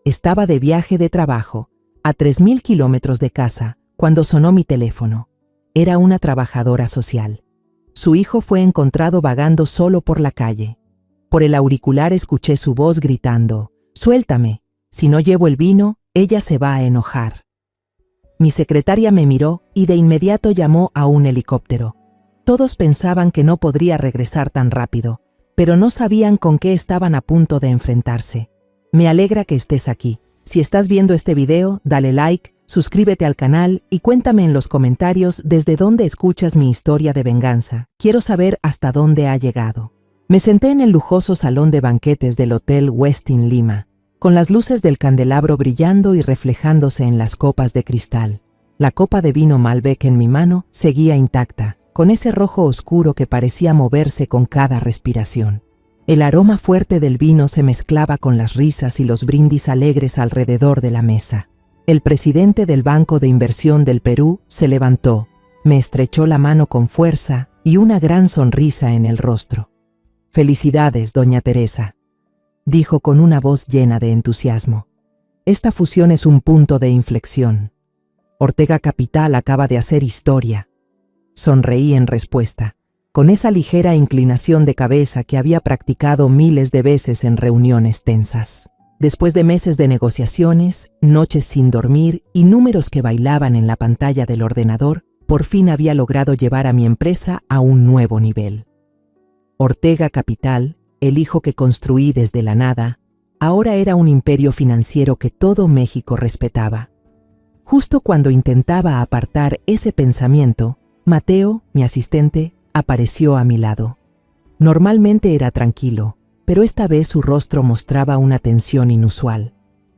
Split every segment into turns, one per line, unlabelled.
Estaba de viaje de trabajo, a 3.000 kilómetros de casa, cuando sonó mi teléfono. Era una trabajadora social. Su hijo fue encontrado vagando solo por la calle. Por el auricular escuché su voz gritando: «Suéltame, si no llevo el vino, ella se va a enojar». Mi secretaria me miró y de inmediato llamó a un helicóptero. Todos pensaban que no podría regresar tan rápido, pero no sabían con qué estaban a punto de enfrentarse. Me alegra que estés aquí. Si estás viendo este video, dale like, suscríbete al canal y cuéntame en los comentarios desde dónde escuchas mi historia de venganza. Quiero saber hasta dónde ha llegado. Me senté en el lujoso salón de banquetes del Hotel Westin Lima, con las luces del candelabro brillando y reflejándose en las copas de cristal. La copa de vino Malbec en mi mano seguía intacta, con ese rojo oscuro que parecía moverse con cada respiración. El aroma fuerte del vino se mezclaba con las risas y los brindis alegres alrededor de la mesa. El presidente del Banco de Inversión del Perú se levantó, me estrechó la mano con fuerza y una gran sonrisa en el rostro. «Felicidades, doña Teresa», dijo con una voz llena de entusiasmo. «Esta fusión es un punto de inflexión. Ortega Capital acaba de hacer historia». Sonreí en respuesta, con esa ligera inclinación de cabeza que había practicado miles de veces en reuniones tensas. Después de meses de negociaciones, noches sin dormir y números que bailaban en la pantalla del ordenador, por fin había logrado llevar a mi empresa a un nuevo nivel. Ortega Capital, el hijo que construí desde la nada, ahora era un imperio financiero que todo México respetaba. Justo cuando intentaba apartar ese pensamiento, Mateo, mi asistente, apareció a mi lado. Normalmente era tranquilo, pero esta vez su rostro mostraba una tensión inusual.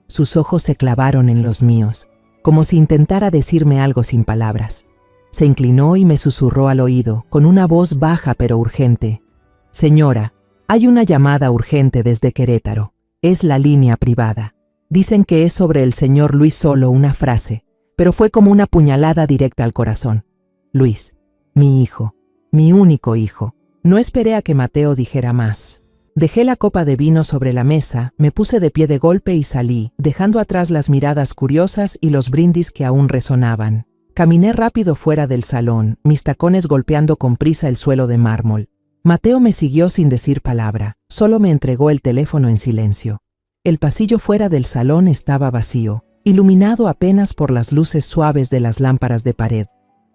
Sus ojos se clavaron en los míos, como si intentara decirme algo sin palabras. Se inclinó y me susurró al oído, con una voz baja pero urgente: «Señora, hay una llamada urgente desde Querétaro. Es la línea privada. Dicen que es sobre el señor Luis». Solo una frase, pero fue como una puñalada directa al corazón. Luis, mi hijo, mi único hijo. No esperé a que Mateo dijera más. Dejé la copa de vino sobre la mesa, me puse de pie de golpe y salí, dejando atrás las miradas curiosas y los brindis que aún resonaban. Caminé rápido fuera del salón, mis tacones golpeando con prisa el suelo de mármol. Mateo me siguió sin decir palabra, solo me entregó el teléfono en silencio. El pasillo fuera del salón estaba vacío, iluminado apenas por las luces suaves de las lámparas de pared.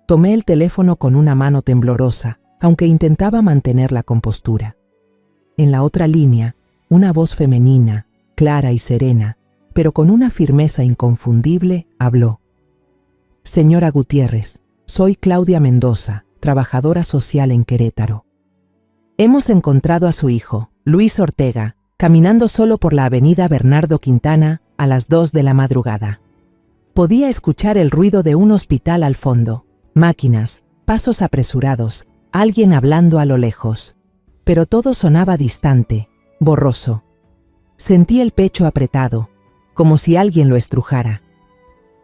Tomé el teléfono con una mano temblorosa, aunque intentaba mantener la compostura. En la otra línea, una voz femenina, clara y serena, pero con una firmeza inconfundible, habló. «Señora Gutiérrez, soy Claudia Mendoza, trabajadora social en Querétaro. Hemos encontrado a su hijo, Luis Ortega, caminando solo por la avenida Bernardo Quintana a las 2 de la madrugada. Podía escuchar el ruido de un hospital al fondo, máquinas, pasos apresurados, alguien hablando a lo lejos. Pero todo sonaba distante, borroso. Sentí el pecho apretado, como si alguien lo estrujara.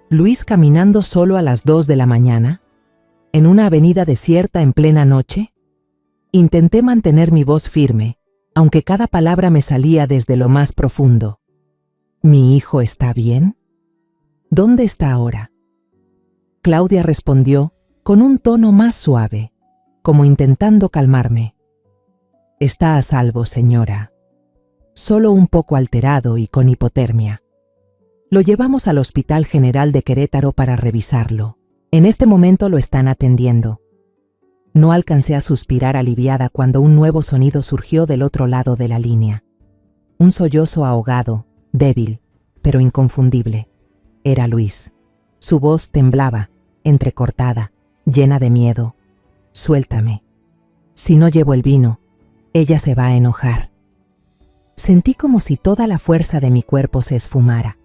¿Luis caminando solo a las 2 de la mañana? ¿En una avenida desierta en plena noche? Intenté mantener mi voz firme, aunque cada palabra me salía desde lo más profundo. ¿Mi hijo está bien? ¿Dónde está ahora? Claudia respondió con un tono más suave, como intentando calmarme. Está a salvo, señora. Solo un poco alterado y con hipotermia. Lo llevamos al Hospital General de Querétaro para revisarlo. En este momento lo están atendiendo. No alcancé a suspirar aliviada cuando un nuevo sonido surgió del otro lado de la línea. Un sollozo ahogado, débil, pero inconfundible. Era Luis. Su voz temblaba, entrecortada, llena de miedo. «Suéltame. Si no llevo el vino, ella se va a enojar». Sentí como si toda la fuerza de mi cuerpo se esfumara.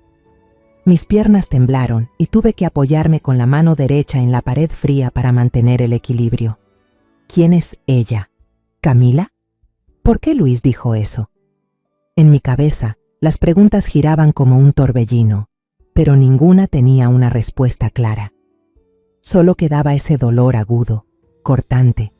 Mis piernas temblaron y tuve que apoyarme con la mano derecha en la pared fría para mantener el equilibrio. ¿Quién es ella? ¿Camila? ¿Por qué Luis dijo eso? En mi cabeza, las preguntas giraban como un torbellino, pero ninguna tenía una respuesta clara. Solo quedaba ese dolor agudo, cortante,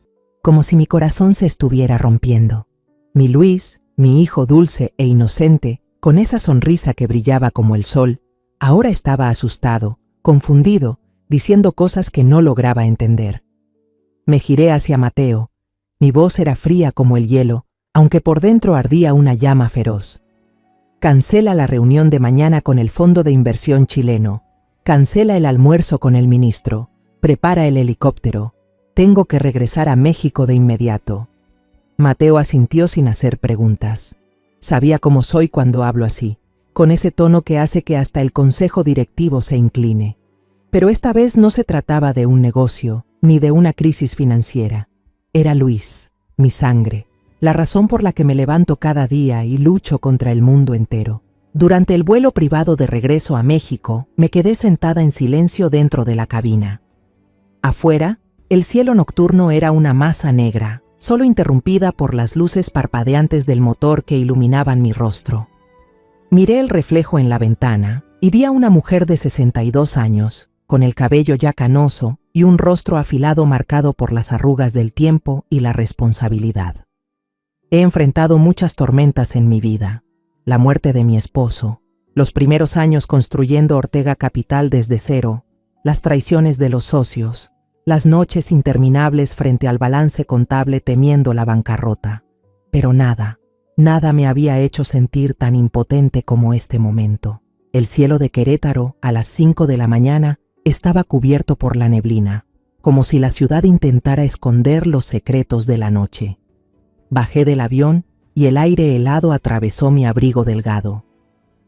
como si mi corazón se estuviera rompiendo. Mi Luis, mi hijo dulce e inocente, Con esa sonrisa que brillaba como el sol, ahora estaba asustado, confundido, diciendo cosas que no lograba entender. Me giré hacia Mateo. Mi voz era fría como el hielo, aunque por dentro ardía una llama feroz. Cancela la reunión de mañana con el Fondo de Inversión chileno. Cancela el almuerzo con el ministro. Prepara el helicóptero. Tengo que regresar a México de inmediato. Mateo asintió sin hacer preguntas. Sabía cómo soy cuando hablo así, con ese tono que hace que hasta el consejo directivo se incline. Pero esta vez no se trataba de un negocio, ni de una crisis financiera. Era Luis, mi sangre, la razón por la que me levanto cada día y lucho contra el mundo entero. Durante el vuelo privado de regreso a México, me quedé sentada en silencio dentro de la cabina. Afuera, el cielo nocturno era una masa negra, solo interrumpida por las luces parpadeantes del motor que iluminaban mi rostro. Miré el reflejo en la ventana y vi a una mujer de 62 años, con el cabello ya canoso y un rostro afilado marcado por las arrugas del tiempo y la responsabilidad. He enfrentado muchas tormentas en mi vida: la muerte de mi esposo, los primeros años construyendo Ortega Capital desde cero, las traiciones de los socios, las noches interminables frente al balance contable temiendo la bancarrota. Pero nada me había hecho sentir tan impotente como este momento. El cielo de Querétaro, a las 5 de la mañana, estaba cubierto por la neblina, como si la ciudad intentara esconder los secretos de la noche. Bajé del avión y el aire helado atravesó mi abrigo delgado.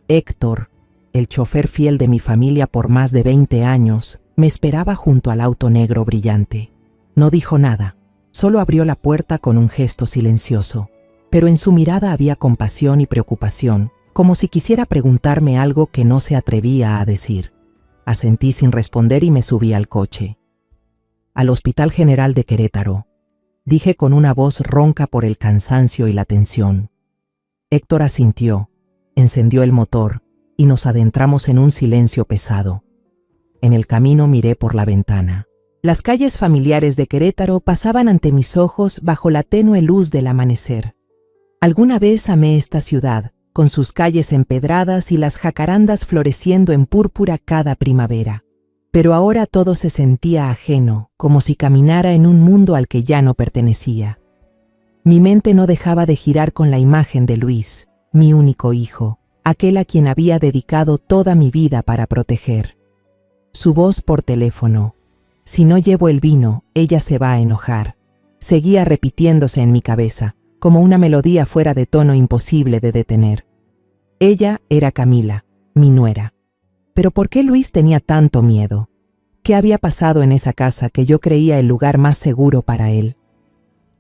Héctor, el chofer fiel de mi familia por más de 20 años, me esperaba junto al auto negro brillante. No dijo nada, solo abrió la puerta con un gesto silencioso, pero en su mirada había compasión y preocupación, como si quisiera preguntarme algo que no se atrevía a decir. Asentí sin responder y me subí al coche. Al Hospital General de Querétaro, dije con una voz ronca por el cansancio y la tensión. Héctor asintió, encendió el motor y nos adentramos en un silencio pesado. En el camino miré por la ventana. Las calles familiares de Querétaro pasaban ante mis ojos bajo la tenue luz del amanecer. Alguna vez amé esta ciudad, con sus calles empedradas y las jacarandas floreciendo en púrpura cada primavera. Pero ahora todo se sentía ajeno, como si caminara en un mundo al que ya no pertenecía. Mi mente no dejaba de girar con la imagen de Luis, mi único hijo, aquel a quien había dedicado toda mi vida para proteger. Su voz por teléfono: si no llevo el vino, ella se va a enojar, seguía repitiéndose en mi cabeza, como una melodía fuera de tono imposible de detener. Ella era Camila, mi nuera. Pero ¿por qué Luis tenía tanto miedo? ¿Qué había pasado en esa casa que yo creía el lugar más seguro para él?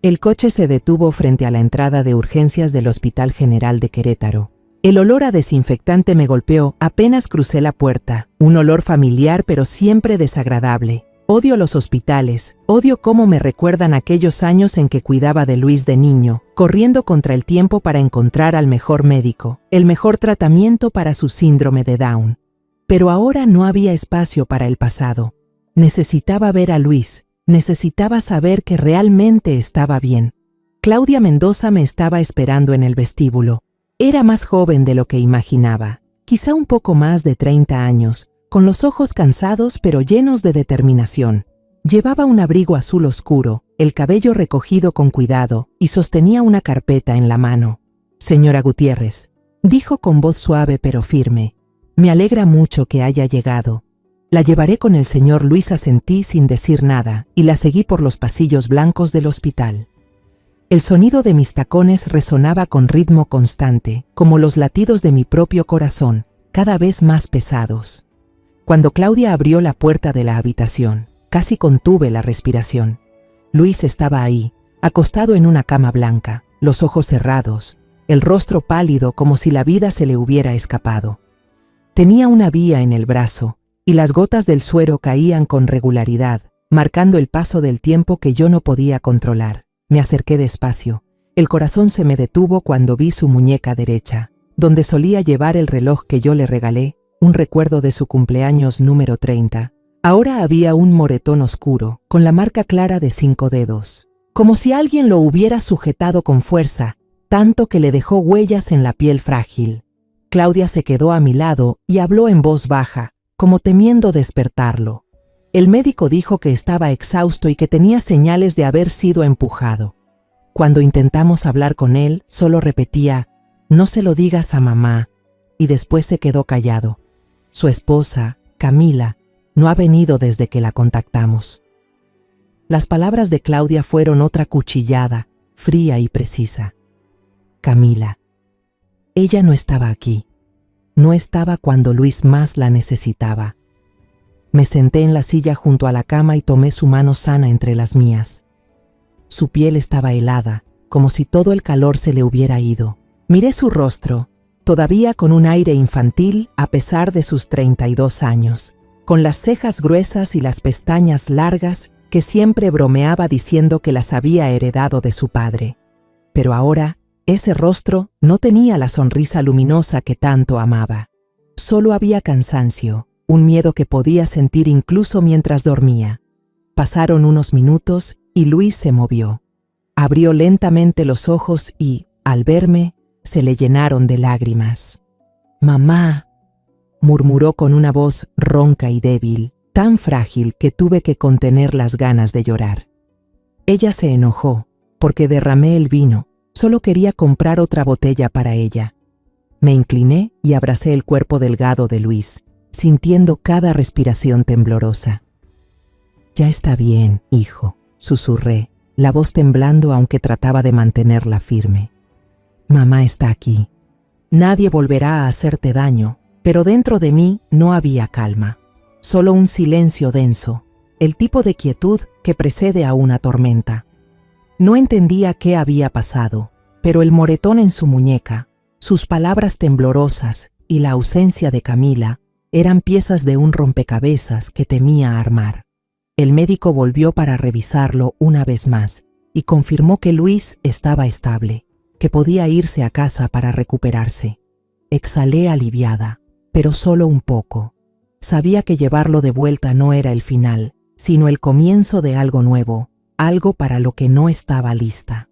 El coche se detuvo frente a la entrada de urgencias del Hospital General de Querétaro. El olor a desinfectante me golpeó apenas crucé la puerta, un olor familiar pero siempre desagradable. Odio los hospitales, odio cómo me recuerdan aquellos años en que cuidaba de Luis de niño, corriendo contra el tiempo para encontrar al mejor médico, el mejor tratamiento para su síndrome de Down. Pero ahora no había espacio para el pasado. Necesitaba ver a Luis, necesitaba saber que realmente estaba bien. Claudia Mendoza me estaba esperando en el vestíbulo. Era más joven de lo que imaginaba, quizá un poco más de 30 años, con los ojos cansados pero llenos de determinación. Llevaba un abrigo azul oscuro, el cabello recogido con cuidado y sostenía una carpeta en la mano. «Señora Gutiérrez», dijo con voz suave pero firme, «me alegra mucho que haya llegado. La llevaré con el señor Luis». Asentí sin decir nada y la seguí por los pasillos blancos del hospital. El sonido de mis tacones resonaba con ritmo constante, como los latidos de mi propio corazón, cada vez más pesados. Cuando Claudia abrió la puerta de la habitación, casi contuve la respiración. Luis estaba ahí, acostado en una cama blanca, los ojos cerrados, el rostro pálido como si la vida se le hubiera escapado. Tenía una vía en el brazo, y las gotas del suero caían con regularidad, marcando el paso del tiempo que yo no podía controlar. Me acerqué despacio. El corazón se me detuvo cuando vi su muñeca derecha, donde solía llevar el reloj que yo le regalé, un recuerdo de su cumpleaños número 30. Ahora había un moretón oscuro, con la marca clara de 5 dedos, como si alguien lo hubiera sujetado con fuerza, tanto que le dejó huellas en la piel frágil. Claudia se quedó a mi lado y habló en voz baja, como temiendo despertarlo. El médico dijo que estaba exhausto y que tenía señales de haber sido empujado. Cuando intentamos hablar con él, solo repetía, «No se lo digas a mamá», y después se quedó callado. Su esposa, Camila, no ha venido desde que la contactamos. Las palabras de Claudia fueron otra cuchillada, fría y precisa. Camila. Ella no estaba aquí. No estaba cuando Luis más la necesitaba. Me senté en la silla junto a la cama y tomé su mano sana entre las mías. Su piel estaba helada, como si todo el calor se le hubiera ido. Miré su rostro, todavía con un aire infantil a pesar de sus 32 años, con las cejas gruesas y las pestañas largas que siempre bromeaba diciendo que las había heredado de su padre. Pero ahora, ese rostro no tenía la sonrisa luminosa que tanto amaba. Solo había cansancio, un miedo que podía sentir incluso mientras dormía. Pasaron unos minutos y Luis se movió. Abrió lentamente los ojos y, al verme, se le llenaron de lágrimas. «Mamá», murmuró con una voz ronca y débil, tan frágil que tuve que contener las ganas de llorar. Ella se enojó, porque derramé el vino, solo quería comprar otra botella para ella. Me incliné y abracé el cuerpo delgado de Luis, sintiendo cada respiración temblorosa. «Ya está bien, hijo», susurré, la voz temblando aunque trataba de mantenerla firme. «Mamá está aquí. Nadie volverá a hacerte daño», pero dentro de mí no había calma, solo un silencio denso, el tipo de quietud que precede a una tormenta. No entendía qué había pasado, pero el moretón en su muñeca, sus palabras temblorosas y la ausencia de Camila eran piezas de un rompecabezas que temía armar. El médico volvió para revisarlo una vez más y confirmó que Luis estaba estable, que podía irse a casa para recuperarse. Exhalé aliviada, pero solo un poco. Sabía que llevarlo de vuelta no era el final, sino el comienzo de algo nuevo, algo para lo que no estaba lista.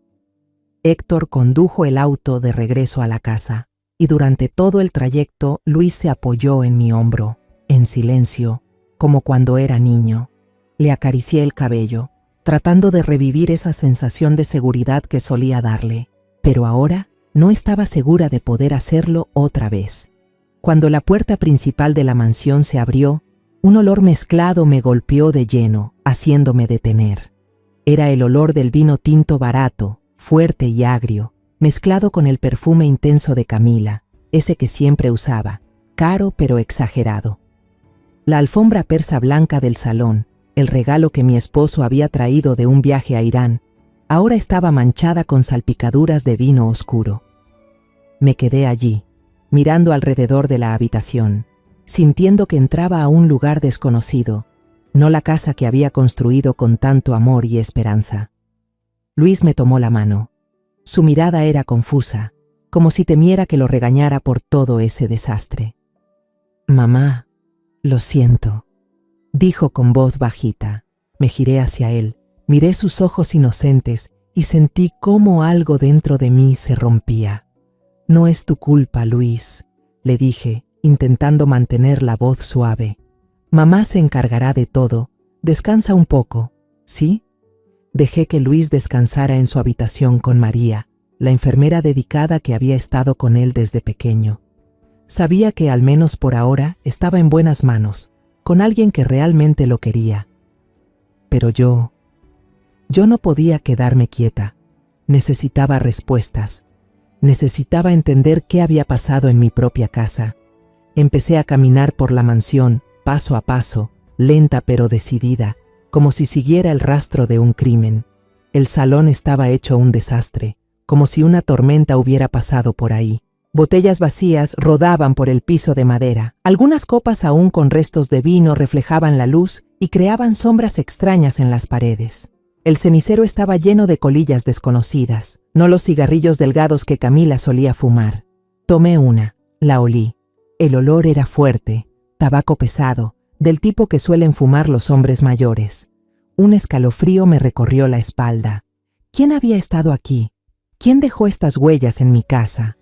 Héctor condujo el auto de regreso a la casa, y durante todo el trayecto Luis se apoyó en mi hombro, en silencio, como cuando era niño. Le acaricié el cabello, tratando de revivir esa sensación de seguridad que solía darle, pero ahora no estaba segura de poder hacerlo otra vez. Cuando la puerta principal de la mansión se abrió, un olor mezclado me golpeó de lleno, haciéndome detener. Era el olor del vino tinto barato, fuerte y agrio, mezclado con el perfume intenso de Camila, ese que siempre usaba, caro pero exagerado. La alfombra persa blanca del salón, el regalo que mi esposo había traído de un viaje a Irán, ahora estaba manchada con salpicaduras de vino oscuro. Me quedé allí, mirando alrededor de la habitación, sintiendo que entraba a un lugar desconocido, no la casa que había construido con tanto amor y esperanza. Luis me tomó la mano. Su mirada era confusa, como si temiera que lo regañara por todo ese desastre. «Mamá, lo siento», dijo con voz bajita. Me giré hacia él, miré sus ojos inocentes y sentí cómo algo dentro de mí se rompía. «No es tu culpa, Luis», le dije, intentando mantener la voz suave. «Mamá se encargará de todo. Descansa un poco, ¿sí?» Dejé que Luis descansara en su habitación con María, la enfermera dedicada que había estado con él desde pequeño. Sabía que al menos por ahora estaba en buenas manos, con alguien que realmente lo quería. Pero yo no podía quedarme quieta. Necesitaba respuestas. Necesitaba entender qué había pasado en mi propia casa. Empecé a caminar por la mansión, paso a paso, lenta pero decidida, como si siguiera el rastro de un crimen. El salón estaba hecho un desastre, como si una tormenta hubiera pasado por ahí. Botellas vacías rodaban por el piso de madera. Algunas copas aún con restos de vino reflejaban la luz y creaban sombras extrañas en las paredes. El cenicero estaba lleno de colillas desconocidas, no los cigarrillos delgados que Camila solía fumar. Tomé una, la olí. El olor era fuerte, tabaco pesado, del tipo que suelen fumar los hombres mayores. Un escalofrío me recorrió la espalda. ¿Quién había estado aquí? ¿Quién dejó estas huellas en mi casa?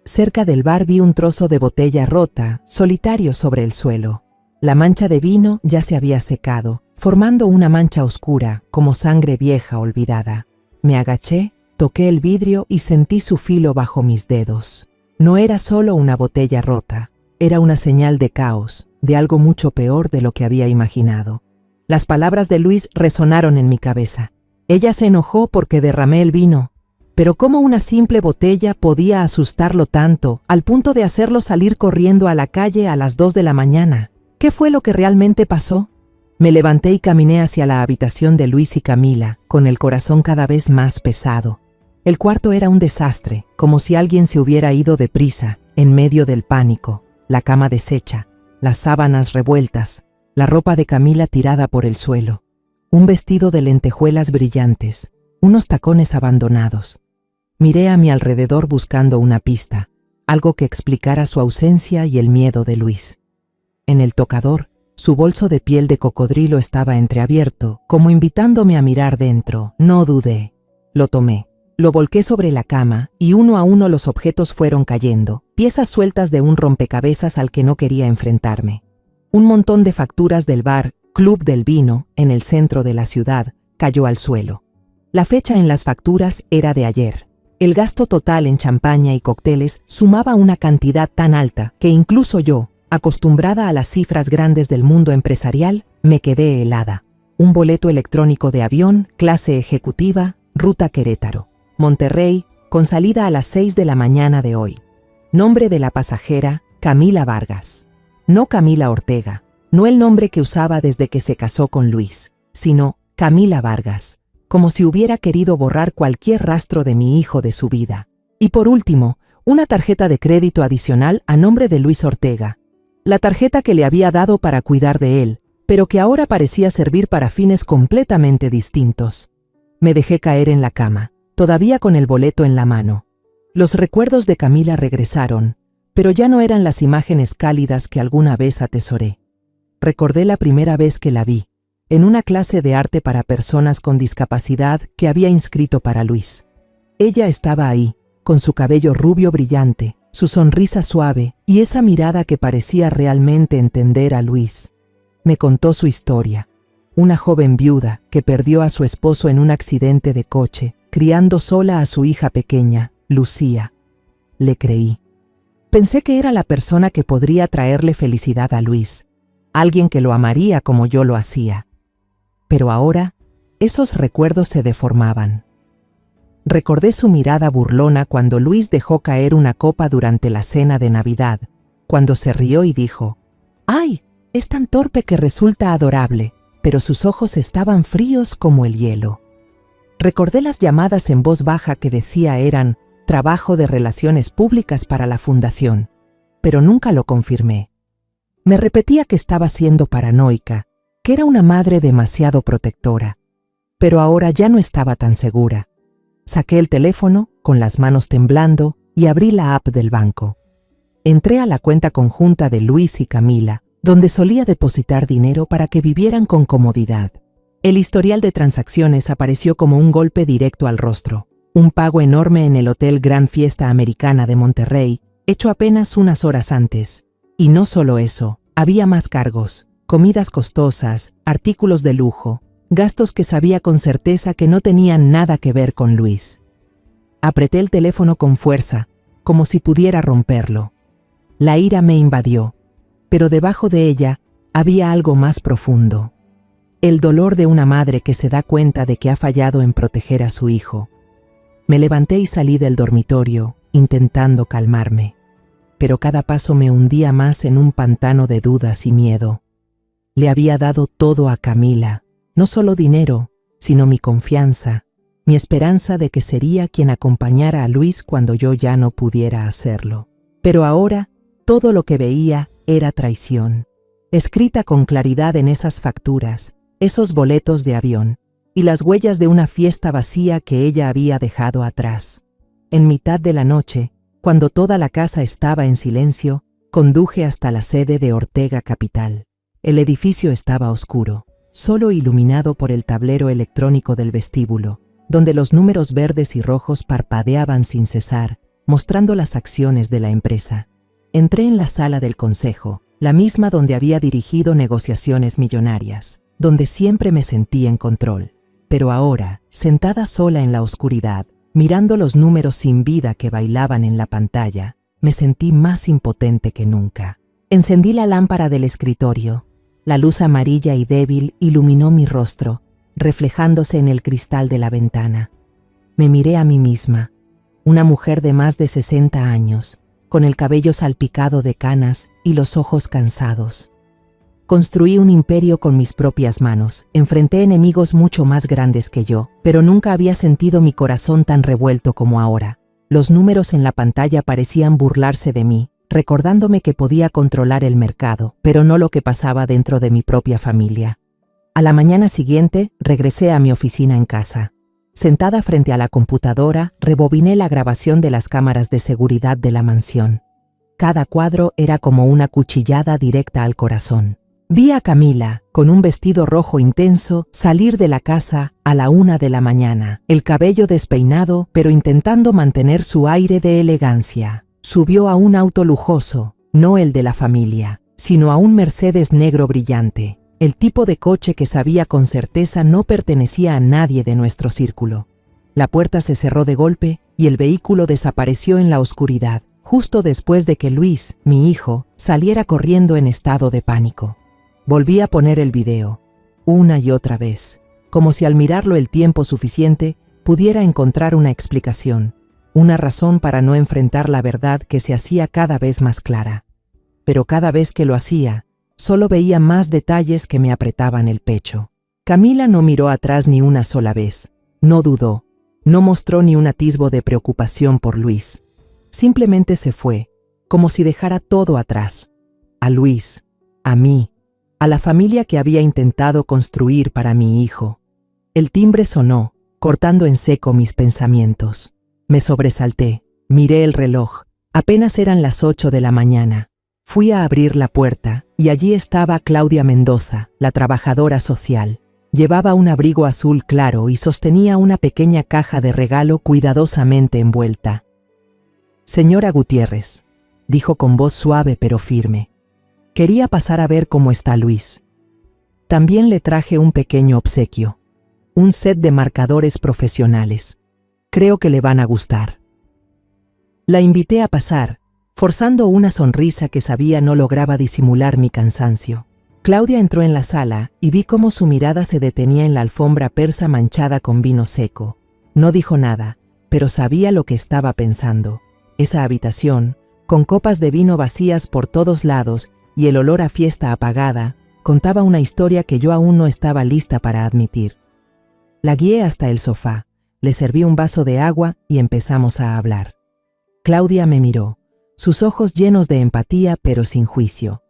Cerca del bar vi un trozo de botella rota, solitario sobre el suelo. La mancha de vino ya se había secado, formando una mancha oscura, como sangre vieja olvidada. Me agaché, toqué el vidrio y sentí su filo bajo mis dedos. No era solo una botella rota, era una señal de caos, de algo mucho peor de lo que había imaginado. Las palabras de Luis resonaron en mi cabeza. Ella se enojó porque derramé el vino. Pero ¿cómo una simple botella podía asustarlo tanto, al punto de hacerlo salir corriendo a la calle a las 2 de la mañana? ¿Qué fue lo que realmente pasó? Me levanté y caminé hacia la habitación de Luis y Camila, con el corazón cada vez más pesado. El cuarto era un desastre, como si alguien se hubiera ido deprisa, en medio del pánico. La cama deshecha, las sábanas revueltas, la ropa de Camila tirada por el suelo, un vestido de lentejuelas brillantes, unos tacones abandonados. Miré a mi alrededor buscando una pista, algo que explicara su ausencia y el miedo de Luis. En el tocador, su bolso de piel de cocodrilo estaba entreabierto, como invitándome a mirar dentro. No dudé. Lo tomé, lo volqué sobre la cama y uno a uno los objetos fueron cayendo, piezas sueltas de un rompecabezas al que no quería enfrentarme. Un montón de facturas del bar Club del Vino, en el centro de la ciudad, cayó al suelo. La fecha en las facturas era de ayer. El gasto total en champaña y cócteles sumaba una cantidad tan alta que incluso yo, acostumbrada a las cifras grandes del mundo empresarial, me quedé helada. Un boleto electrónico de avión, clase ejecutiva, ruta Querétaro, Monterrey, con salida a las 6 de la mañana de hoy. Nombre de la pasajera, Camila Vargas. No Camila Ortega, no el nombre que usaba desde que se casó con Luis, sino Camila Vargas, como si hubiera querido borrar cualquier rastro de mi hijo de su vida. Y por último, una tarjeta de crédito adicional a nombre de Luis Ortega, la tarjeta que le había dado para cuidar de él, pero que ahora parecía servir para fines completamente distintos. Me dejé caer en la cama, todavía con el boleto en la mano. Los recuerdos de Camila regresaron, pero ya no eran las imágenes cálidas que alguna vez atesoré. Recordé la primera vez que la vi, en una clase de arte para personas con discapacidad que había inscrito para Luis. Ella estaba ahí, con su cabello rubio brillante, su sonrisa suave y esa mirada que parecía realmente entender a Luis. Me contó su historia. Una joven viuda que perdió a su esposo en un accidente de coche, criando sola a su hija pequeña, Lucía. Le creí. Pensé que era la persona que podría traerle felicidad a Luis, alguien que lo amaría como yo lo hacía. Pero ahora, esos recuerdos se deformaban. Recordé su mirada burlona cuando Luis dejó caer una copa durante la cena de Navidad, cuando se rió y dijo: «¡Ay! Es tan torpe que resulta adorable», pero sus ojos estaban fríos como el hielo. Recordé las llamadas en voz baja que decía eran trabajo de relaciones públicas para la fundación, pero nunca lo confirmé. Me repetía que estaba siendo paranoica, que era una madre demasiado protectora, pero ahora ya no estaba tan segura. Saqué el teléfono, con las manos temblando, y abrí la app del banco. Entré a la cuenta conjunta de Luis y Camila, donde solía depositar dinero para que vivieran con comodidad. El historial de transacciones apareció como un golpe directo al rostro. Un pago enorme en el Hotel Gran Fiesta Americana de Monterrey, hecho apenas unas horas antes. Y no solo eso, había más cargos. Comidas costosas, artículos de lujo, gastos que sabía con certeza que no tenían nada que ver con Luis. Apreté el teléfono con fuerza, como si pudiera romperlo. La ira me invadió, pero debajo de ella había algo más profundo. El dolor de una madre que se da cuenta de que ha fallado en proteger a su hijo. Me levanté y salí del dormitorio, intentando calmarme, pero cada paso me hundía más en un pantano de dudas y miedo. Le había dado todo a Camila, no solo dinero, sino mi confianza, mi esperanza de que sería quien acompañara a Luis cuando yo ya no pudiera hacerlo. Pero ahora, todo lo que veía era traición, escrita con claridad en esas facturas, esos boletos de avión y las huellas de una fiesta vacía que ella había dejado atrás. En mitad de la noche, cuando toda la casa estaba en silencio, conduje hasta la sede de Ortega Capital. El edificio estaba oscuro, solo iluminado por el tablero electrónico del vestíbulo, donde los números verdes y rojos parpadeaban sin cesar, mostrando las acciones de la empresa. Entré en la sala del consejo, la misma donde había dirigido negociaciones millonarias, donde siempre me sentí en control. Pero ahora, sentada sola en la oscuridad, mirando los números sin vida que bailaban en la pantalla, me sentí más impotente que nunca. Encendí la lámpara del escritorio. La luz amarilla y débil iluminó mi rostro, reflejándose en el cristal de la ventana. Me miré a mí misma, una mujer de más de 60 años, con el cabello salpicado de canas y los ojos cansados. Construí un imperio con mis propias manos, enfrenté enemigos mucho más grandes que yo, pero nunca había sentido mi corazón tan revuelto como ahora. Los números en la pantalla parecían burlarse de mí, recordándome que podía controlar el mercado, pero no lo que pasaba dentro de mi propia familia. A la mañana siguiente, regresé a mi oficina en casa. Sentada frente a la computadora, rebobiné la grabación de las cámaras de seguridad de la mansión. Cada cuadro era como una cuchillada directa al corazón. Vi a Camila, con un vestido rojo intenso, salir de la casa a la 1 de la mañana, el cabello despeinado, pero intentando mantener su aire de elegancia. Subió a un auto lujoso, no el de la familia, sino a un Mercedes negro brillante, el tipo de coche que sabía con certeza no pertenecía a nadie de nuestro círculo. La puerta se cerró de golpe y el vehículo desapareció en la oscuridad, justo después de que Luis, mi hijo, saliera corriendo en estado de pánico. Volví a poner el video, una y otra vez, como si al mirarlo el tiempo suficiente pudiera encontrar una explicación, una razón para no enfrentar la verdad que se hacía cada vez más clara. Pero cada vez que lo hacía, solo veía más detalles que me apretaban el pecho. Camila no miró atrás ni una sola vez, no dudó, no mostró ni un atisbo de preocupación por Luis. Simplemente se fue, como si dejara todo atrás. A Luis, a mí, a la familia que había intentado construir para mi hijo. El timbre sonó, cortando en seco mis pensamientos. Me sobresalté, miré el reloj. Apenas eran las 8 de la mañana. Fui a abrir la puerta y allí estaba Claudia Mendoza, la trabajadora social. Llevaba un abrigo azul claro y sostenía una pequeña caja de regalo cuidadosamente envuelta. «Señora Gutiérrez», dijo con voz suave pero firme. «Quería pasar a ver cómo está Luis. También le traje un pequeño obsequio, un set de marcadores profesionales. Creo que le van a gustar». La invité a pasar, forzando una sonrisa que sabía no lograba disimular mi cansancio. Claudia entró en la sala y vi cómo su mirada se detenía en la alfombra persa manchada con vino seco. No dijo nada, pero sabía lo que estaba pensando. Esa habitación, con copas de vino vacías por todos lados y el olor a fiesta apagada, contaba una historia que yo aún no estaba lista para admitir. La guié hasta el sofá, le serví un vaso de agua y empezamos a hablar. Claudia me miró, sus ojos llenos de empatía pero sin juicio.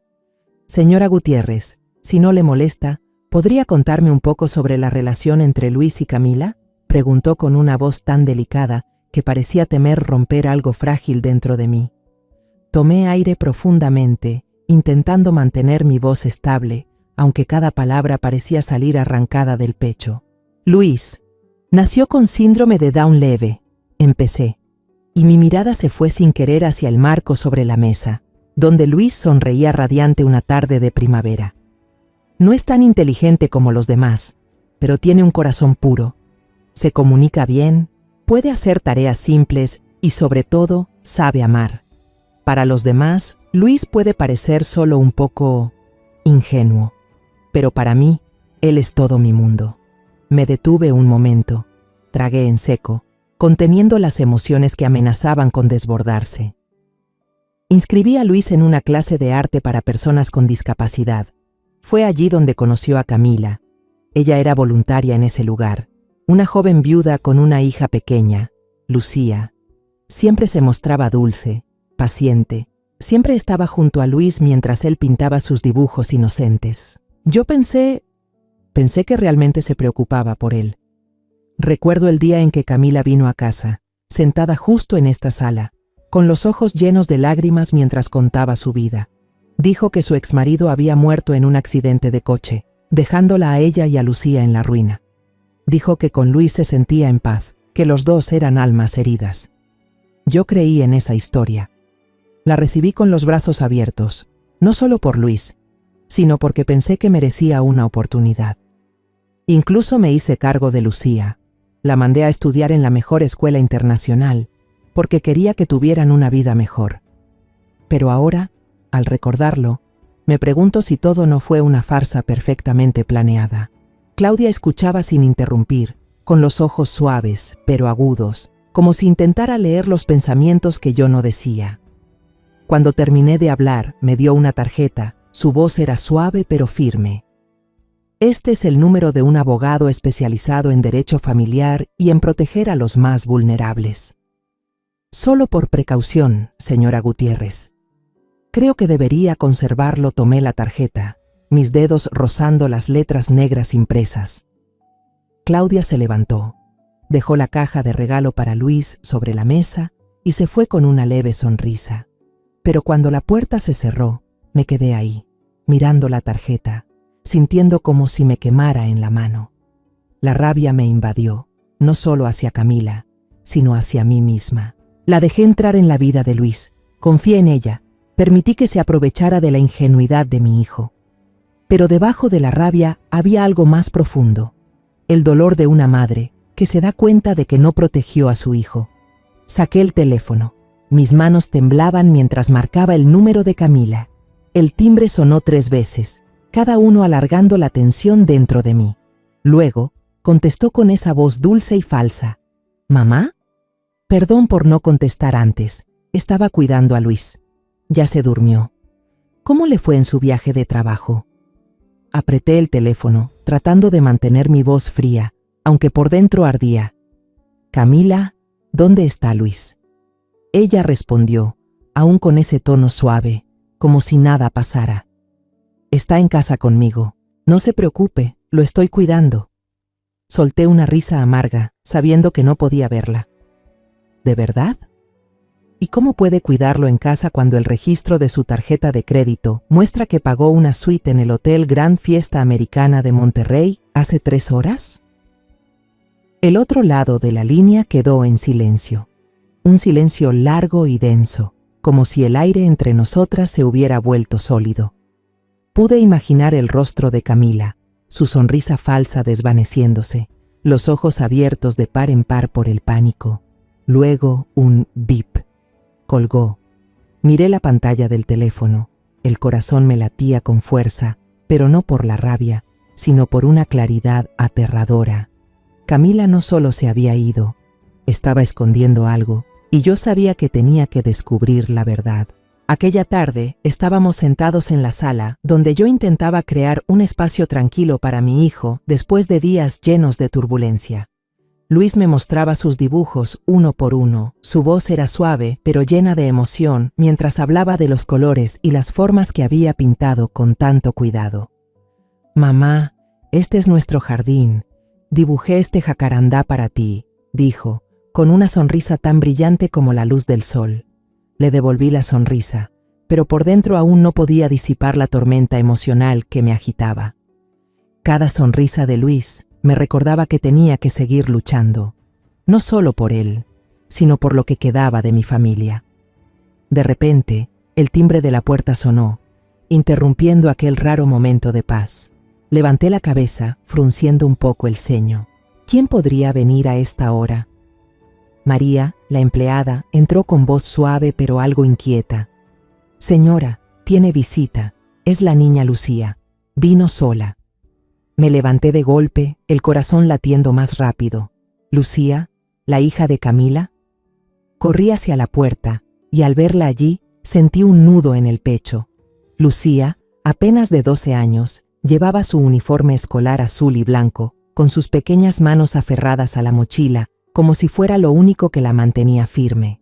«Señora Gutiérrez, si no le molesta, ¿podría contarme un poco sobre la relación entre Luis y Camila?», preguntó con una voz tan delicada que parecía temer romper algo frágil dentro de mí. Tomé aire profundamente, intentando mantener mi voz estable, aunque cada palabra parecía salir arrancada del pecho. «Luis nació con síndrome de Down leve», empecé, y mi mirada se fue sin querer hacia el marco sobre la mesa, donde Luis sonreía radiante una tarde de primavera. «No es tan inteligente como los demás, pero tiene un corazón puro. Se comunica bien, puede hacer tareas simples y sobre todo sabe amar. Para los demás, Luis puede parecer solo un poco ingenuo, pero para mí, él es todo mi mundo». Me detuve un momento, tragué en seco, conteniendo las emociones que amenazaban con desbordarse. Inscribí a Luis en una clase de arte para personas con discapacidad. Fue allí donde conoció a Camila. Ella era voluntaria en ese lugar, una joven viuda con una hija pequeña, Lucía. Siempre se mostraba dulce, paciente. Siempre estaba junto a Luis mientras él pintaba sus dibujos inocentes. Yo pensé que realmente se preocupaba por él. Recuerdo el día en que Camila vino a casa, sentada justo en esta sala, con los ojos llenos de lágrimas mientras contaba su vida. Dijo que su exmarido había muerto en un accidente de coche, dejándola a ella y a Lucía en la ruina. Dijo que con Luis se sentía en paz, que los dos eran almas heridas. Yo creí en esa historia. La recibí con los brazos abiertos, no solo por Luis, sino porque pensé que merecía una oportunidad. Incluso me hice cargo de Lucía. La mandé a estudiar en la mejor escuela internacional, porque quería que tuvieran una vida mejor. Pero ahora, al recordarlo, me pregunto si todo no fue una farsa perfectamente planeada. Claudia escuchaba sin interrumpir, con los ojos suaves, pero agudos, como si intentara leer los pensamientos que yo no decía. Cuando terminé de hablar, me dio una tarjeta. Su voz era suave pero firme. Este es el número de un abogado especializado en derecho familiar y en proteger a los más vulnerables. Solo por precaución, señora Gutiérrez. Creo que debería conservarlo. Tomé la tarjeta, mis dedos rozando las letras negras impresas. Claudia se levantó, dejó la caja de regalo para Luis sobre la mesa y se fue con una leve sonrisa. Pero cuando la puerta se cerró, me quedé ahí, mirando la tarjeta, sintiendo como si me quemara en la mano. La rabia me invadió, no solo hacia Camila, sino hacia mí misma. La dejé entrar en la vida de Luis, confié en ella, permití que se aprovechara de la ingenuidad de mi hijo. Pero debajo de la rabia había algo más profundo, el dolor de una madre que se da cuenta de que no protegió a su hijo. Saqué el teléfono. Mis manos temblaban mientras marcaba el número de Camila. El timbre sonó 3 veces, cada uno alargando la tensión dentro de mí. Luego, contestó con esa voz dulce y falsa. ¿Mamá? Perdón por no contestar antes. Estaba cuidando a Luis. Ya se durmió. ¿Cómo le fue en su viaje de trabajo? Apreté el teléfono, tratando de mantener mi voz fría, aunque por dentro ardía. Camila, ¿dónde está Luis? Ella respondió, aún con ese tono suave, como si nada pasara. Está en casa conmigo. No se preocupe, lo estoy cuidando. Solté una risa amarga, sabiendo que no podía verla. ¿De verdad? ¿Y cómo puede cuidarlo en casa cuando el registro de su tarjeta de crédito muestra que pagó una suite en el Hotel Gran Fiesta Americana de Monterrey hace 3 horas? El otro lado de la línea quedó en silencio. Un silencio largo y denso, como si el aire entre nosotras se hubiera vuelto sólido. Pude imaginar el rostro de Camila, su sonrisa falsa desvaneciéndose, los ojos abiertos de par en par por el pánico. Luego un bip. Colgó. Miré la pantalla del teléfono. El corazón me latía con fuerza, pero no por la rabia, sino por una claridad aterradora. Camila no solo se había ido, estaba escondiendo algo, y yo sabía que tenía que descubrir la verdad. Aquella tarde estábamos sentados en la sala, donde yo intentaba crear un espacio tranquilo para mi hijo después de días llenos de turbulencia. Luis me mostraba sus dibujos uno por uno. Su voz era suave, pero llena de emoción, mientras hablaba de los colores y las formas que había pintado con tanto cuidado. «Mamá, este es nuestro jardín. Dibujé este jacarandá para ti», dijo, con una sonrisa tan brillante como la luz del sol. Le devolví la sonrisa, pero por dentro aún no podía disipar la tormenta emocional que me agitaba. Cada sonrisa de Luis me recordaba que tenía que seguir luchando, no solo por él, sino por lo que quedaba de mi familia. De repente, el timbre de la puerta sonó, interrumpiendo aquel raro momento de paz. Levanté la cabeza, frunciendo un poco el ceño. ¿Quién podría venir a esta hora? María, la empleada, entró con voz suave pero algo inquieta. «Señora, tiene visita. Es la niña Lucía. Vino sola». Me levanté de golpe, el corazón latiendo más rápido. ¿Lucía, la hija de Camila? Corrí hacia la puerta, y al verla allí, sentí un nudo en el pecho. Lucía, apenas de 12 años, llevaba su uniforme escolar azul y blanco, con sus pequeñas manos aferradas a la mochila, como si fuera lo único que la mantenía firme.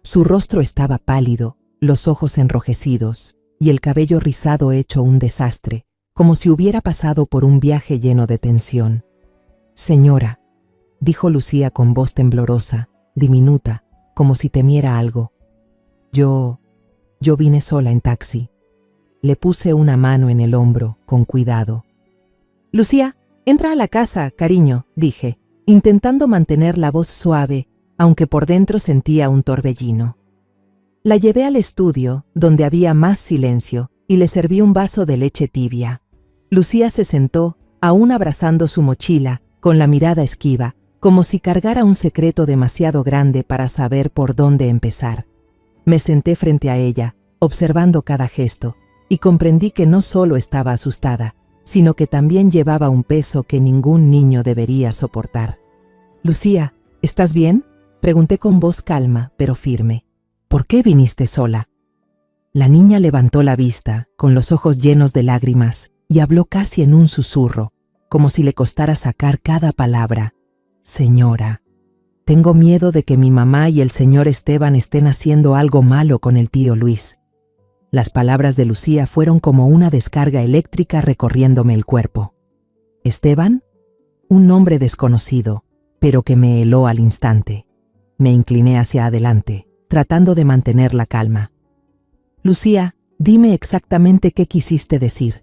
Su rostro estaba pálido, los ojos enrojecidos, y el cabello rizado hecho un desastre, como si hubiera pasado por un viaje lleno de tensión. «Señora», dijo Lucía con voz temblorosa, diminuta, como si temiera algo. Yo vine sola en taxi». Le puse una mano en el hombro, con cuidado. «Lucía, entra a la casa, cariño», dije, intentando mantener la voz suave, aunque por dentro sentía un torbellino. La llevé al estudio, donde había más silencio, y le serví un vaso de leche tibia. Lucía se sentó, aún abrazando su mochila, con la mirada esquiva, como si cargara un secreto demasiado grande para saber por dónde empezar. Me senté frente a ella, observando cada gesto, y comprendí que no solo estaba asustada, sino que también llevaba un peso que ningún niño debería soportar. «Lucía, ¿estás bien?», pregunté con voz calma, pero firme. «¿Por qué viniste sola?». La niña levantó la vista, con los ojos llenos de lágrimas, y habló casi en un susurro, como si le costara sacar cada palabra. «Señora, tengo miedo de que mi mamá y el señor Esteban estén haciendo algo malo con el tío Luis». Las palabras de Lucía fueron como una descarga eléctrica recorriéndome el cuerpo. ¿Esteban? Un nombre desconocido, pero que me heló al instante. Me incliné hacia adelante, tratando de mantener la calma. «Lucía, dime exactamente qué quisiste decir.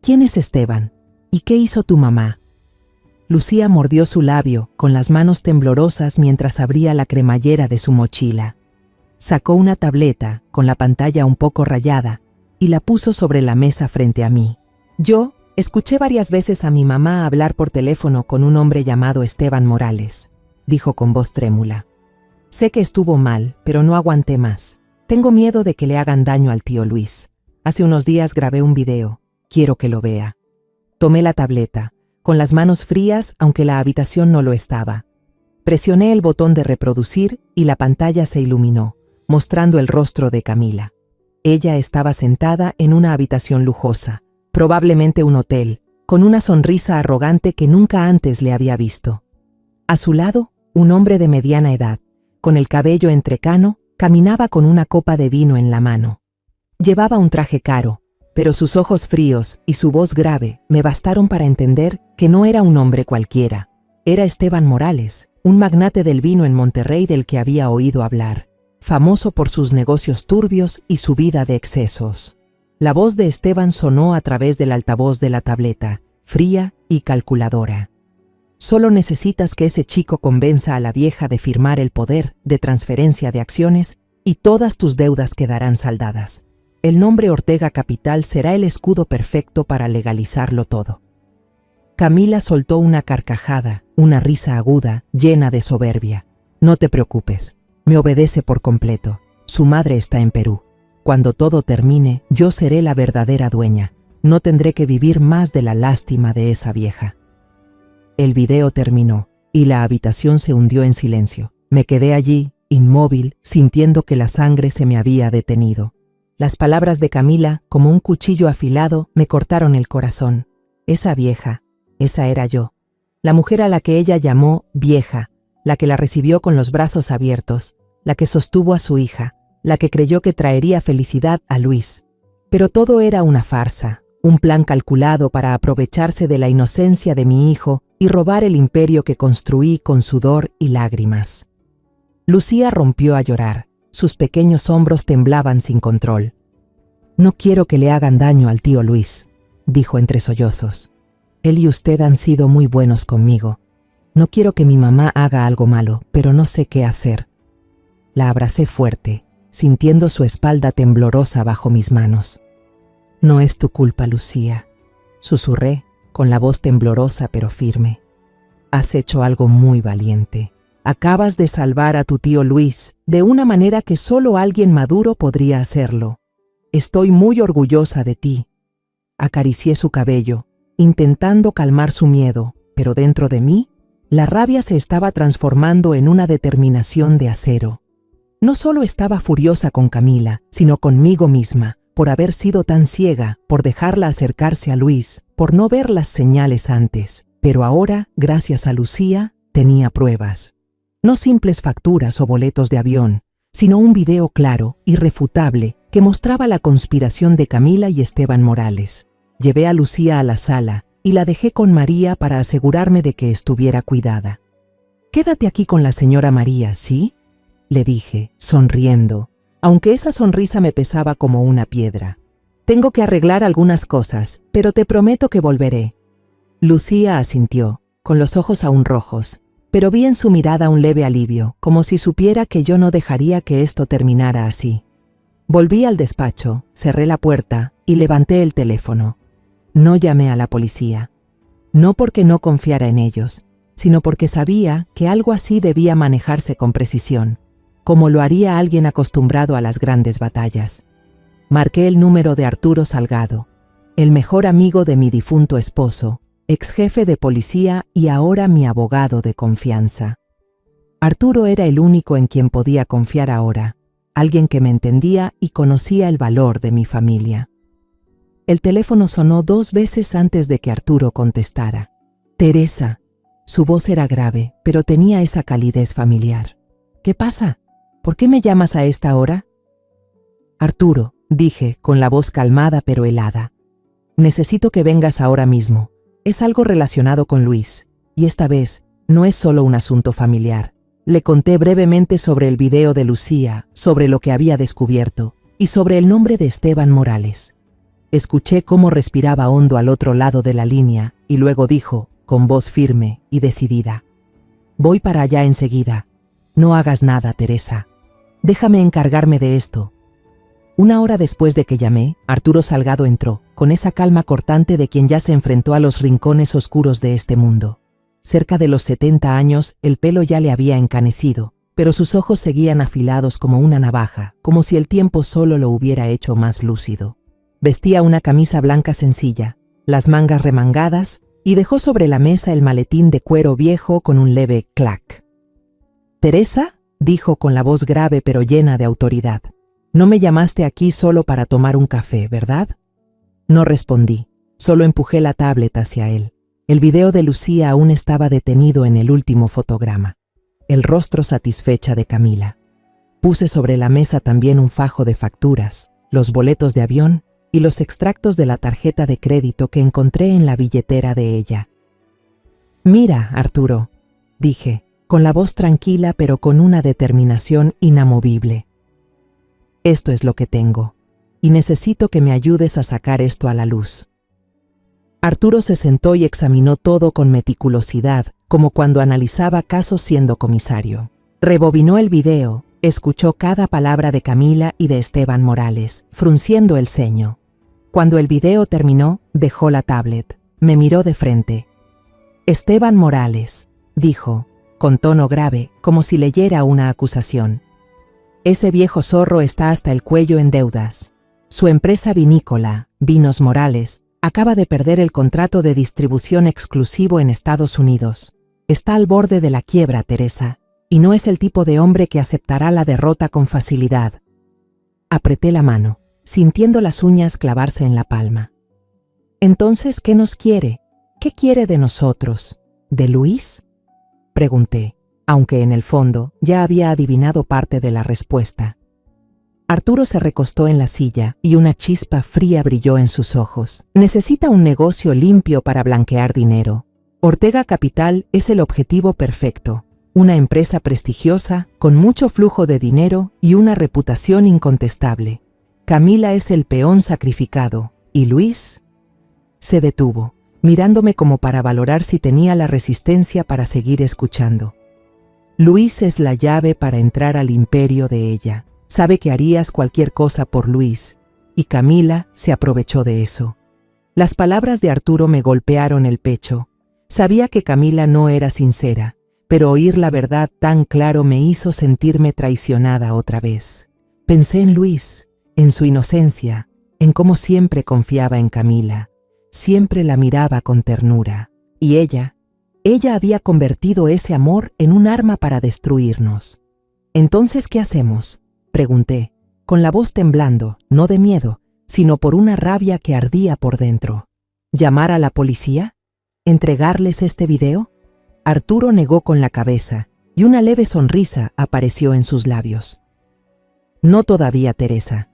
¿Quién es Esteban? ¿Y qué hizo tu mamá?». Lucía mordió su labio, con las manos temblorosas mientras abría la cremallera de su mochila. Sacó una tableta, con la pantalla un poco rayada, y la puso sobre la mesa frente a mí. «Yo escuché varias veces a mi mamá hablar por teléfono con un hombre llamado Esteban Morales», dijo con voz trémula. «Sé que estuvo mal, pero no aguanté más. Tengo miedo de que le hagan daño al tío Luis. Hace unos días grabé un video. Quiero que lo vea». Tomé la tableta, con las manos frías, aunque la habitación no lo estaba. Presioné el botón de reproducir y la pantalla se iluminó, mostrando el rostro de Camila. Ella estaba sentada en una habitación lujosa, probablemente un hotel, con una sonrisa arrogante que nunca antes le había visto. A su lado, un hombre de mediana edad, con el cabello entrecano, caminaba con una copa de vino en la mano. Llevaba un traje caro, pero sus ojos fríos y su voz grave me bastaron para entender que no era un hombre cualquiera. Era Esteban Morales, un magnate del vino en Monterrey del que había oído hablar, famoso por sus negocios turbios y su vida de excesos. La voz de Esteban sonó a través del altavoz de la tableta, fría y calculadora. «Solo necesitas que ese chico convenza a la vieja de firmar el poder de transferencia de acciones y todas tus deudas quedarán saldadas. El nombre Ortega Capital será el escudo perfecto para legalizarlo todo». Camila soltó una carcajada, una risa aguda, llena de soberbia. «No te preocupes, me obedece por completo. Su madre está en Perú. Cuando todo termine, yo seré la verdadera dueña. No tendré que vivir más de la lástima de esa vieja». El video terminó, y la habitación se hundió en silencio. Me quedé allí, inmóvil, sintiendo que la sangre se me había detenido. Las palabras de Camila, como un cuchillo afilado, me cortaron el corazón. Esa vieja, esa era yo. La mujer a la que ella llamó vieja, la que la recibió con los brazos abiertos, la que sostuvo a su hija, la que creyó que traería felicidad a Luis. Pero todo era una farsa, un plan calculado para aprovecharse de la inocencia de mi hijo y robar el imperio que construí con sudor y lágrimas. Lucía rompió a llorar. Sus pequeños hombros temblaban sin control. «No quiero que le hagan daño al tío Luis», dijo entre sollozos. «Él y usted han sido muy buenos conmigo. No quiero que mi mamá haga algo malo, pero no sé qué hacer». La abracé fuerte, sintiendo su espalda temblorosa bajo mis manos. «No es tu culpa, Lucía», susurré, con la voz temblorosa pero firme. «Has hecho algo muy valiente. Acabas de salvar a tu tío Luis de una manera que solo alguien maduro podría hacerlo. Estoy muy orgullosa de ti». Acaricié su cabello, intentando calmar su miedo, pero dentro de mí, la rabia se estaba transformando en una determinación de acero. No solo estaba furiosa con Camila, sino conmigo misma, por haber sido tan ciega, por dejarla acercarse a Luis, por no ver las señales antes. Pero ahora, gracias a Lucía, tenía pruebas. No simples facturas o boletos de avión, sino un video claro, irrefutable, que mostraba la conspiración de Camila y Esteban Morales. Llevé a Lucía a la sala y la dejé con María para asegurarme de que estuviera cuidada. «Quédate aquí con la señora María, ¿sí?», le dije, sonriendo, aunque esa sonrisa me pesaba como una piedra. «Tengo que arreglar algunas cosas, pero te prometo que volveré». Lucía asintió, con los ojos aún rojos, pero vi en su mirada un leve alivio, como si supiera que yo no dejaría que esto terminara así. Volví al despacho, cerré la puerta y levanté el teléfono. No llamé a la policía. No porque no confiara en ellos, sino porque sabía que algo así debía manejarse con precisión, como lo haría alguien acostumbrado a las grandes batallas. Marqué el número de Arturo Salgado, el mejor amigo de mi difunto esposo, ex jefe de policía y ahora mi abogado de confianza. Arturo era el único en quien podía confiar ahora, alguien que me entendía y conocía el valor de mi familia. El teléfono sonó 2 veces antes de que Arturo contestara. Teresa. Su voz era grave, pero tenía esa calidez familiar. ¿Qué pasa? ¿Por qué me llamas a esta hora? Arturo, dije, con la voz calmada pero helada. Necesito que vengas ahora mismo. Es algo relacionado con Luis, y esta vez no es solo un asunto familiar. Le conté brevemente sobre el video de Lucía, sobre lo que había descubierto, y sobre el nombre de Esteban Morales. Escuché cómo respiraba hondo al otro lado de la línea, y luego dijo, con voz firme y decidida: Voy para allá enseguida. No hagas nada, Teresa. Déjame encargarme de esto. 1 hora después de que llamé, Arturo Salgado entró, con esa calma cortante de quien ya se enfrentó a los rincones oscuros de este mundo. Cerca de los 70 años, el pelo ya le había encanecido, pero sus ojos seguían afilados como una navaja, como si el tiempo solo lo hubiera hecho más lúcido. Vestía una camisa blanca sencilla, las mangas remangadas, y dejó sobre la mesa el maletín de cuero viejo con un leve clac. «¿Teresa?», dijo con la voz grave pero llena de autoridad. «No me llamaste aquí solo para tomar un café, ¿verdad?». No respondí, solo empujé la tablet hacia él. El video de Lucía aún estaba detenido en el último fotograma. El rostro satisfecha de Camila. Puse sobre la mesa también un fajo de facturas, los boletos de avión y los extractos de la tarjeta de crédito que encontré en la billetera de ella. «Mira, Arturo», dije, con la voz tranquila pero con una determinación inamovible. «Esto es lo que tengo, y necesito que me ayudes a sacar esto a la luz». Arturo se sentó y examinó todo con meticulosidad, como cuando analizaba casos siendo comisario. Rebobinó el video, escuchó cada palabra de Camila y de Esteban Morales, frunciendo el ceño. Cuando el video terminó, dejó la tablet, me miró de frente. «Esteban Morales», dijo, con tono grave, como si leyera una acusación. «Ese viejo zorro está hasta el cuello en deudas. Su empresa vinícola, Vinos Morales, acaba de perder el contrato de distribución exclusivo en Estados Unidos. Está al borde de la quiebra, Teresa, y no es el tipo de hombre que aceptará la derrota con facilidad». Apreté la mano, sintiendo las uñas clavarse en la palma. «Entonces, ¿qué nos quiere? ¿Qué quiere de nosotros? ¿De Luis?», pregunté, aunque en el fondo ya había adivinado parte de la respuesta. Arturo se recostó en la silla y una chispa fría brilló en sus ojos. «Necesita un negocio limpio para blanquear dinero. Ortega Capital es el objetivo perfecto. Una empresa prestigiosa, con mucho flujo de dinero y una reputación incontestable. Camila es el peón sacrificado. ¿Y Luis?». Se detuvo, mirándome como para valorar si tenía la resistencia para seguir escuchando. «Luis es la llave para entrar al imperio de ella. Sabe que harías cualquier cosa por Luis, y Camila se aprovechó de eso». Las palabras de Arturo me golpearon el pecho. Sabía que Camila no era sincera, pero oír la verdad tan claro me hizo sentirme traicionada otra vez. Pensé en Luis, en su inocencia, en cómo siempre confiaba en Camila, siempre la miraba con ternura. Y ella había convertido ese amor en un arma para destruirnos. «¿Entonces qué hacemos?», pregunté, con la voz temblando, no de miedo, sino por una rabia que ardía por dentro. «¿Llamar a la policía? ¿Entregarles este video?». Arturo negó con la cabeza, y una leve sonrisa apareció en sus labios. «No todavía, Teresa.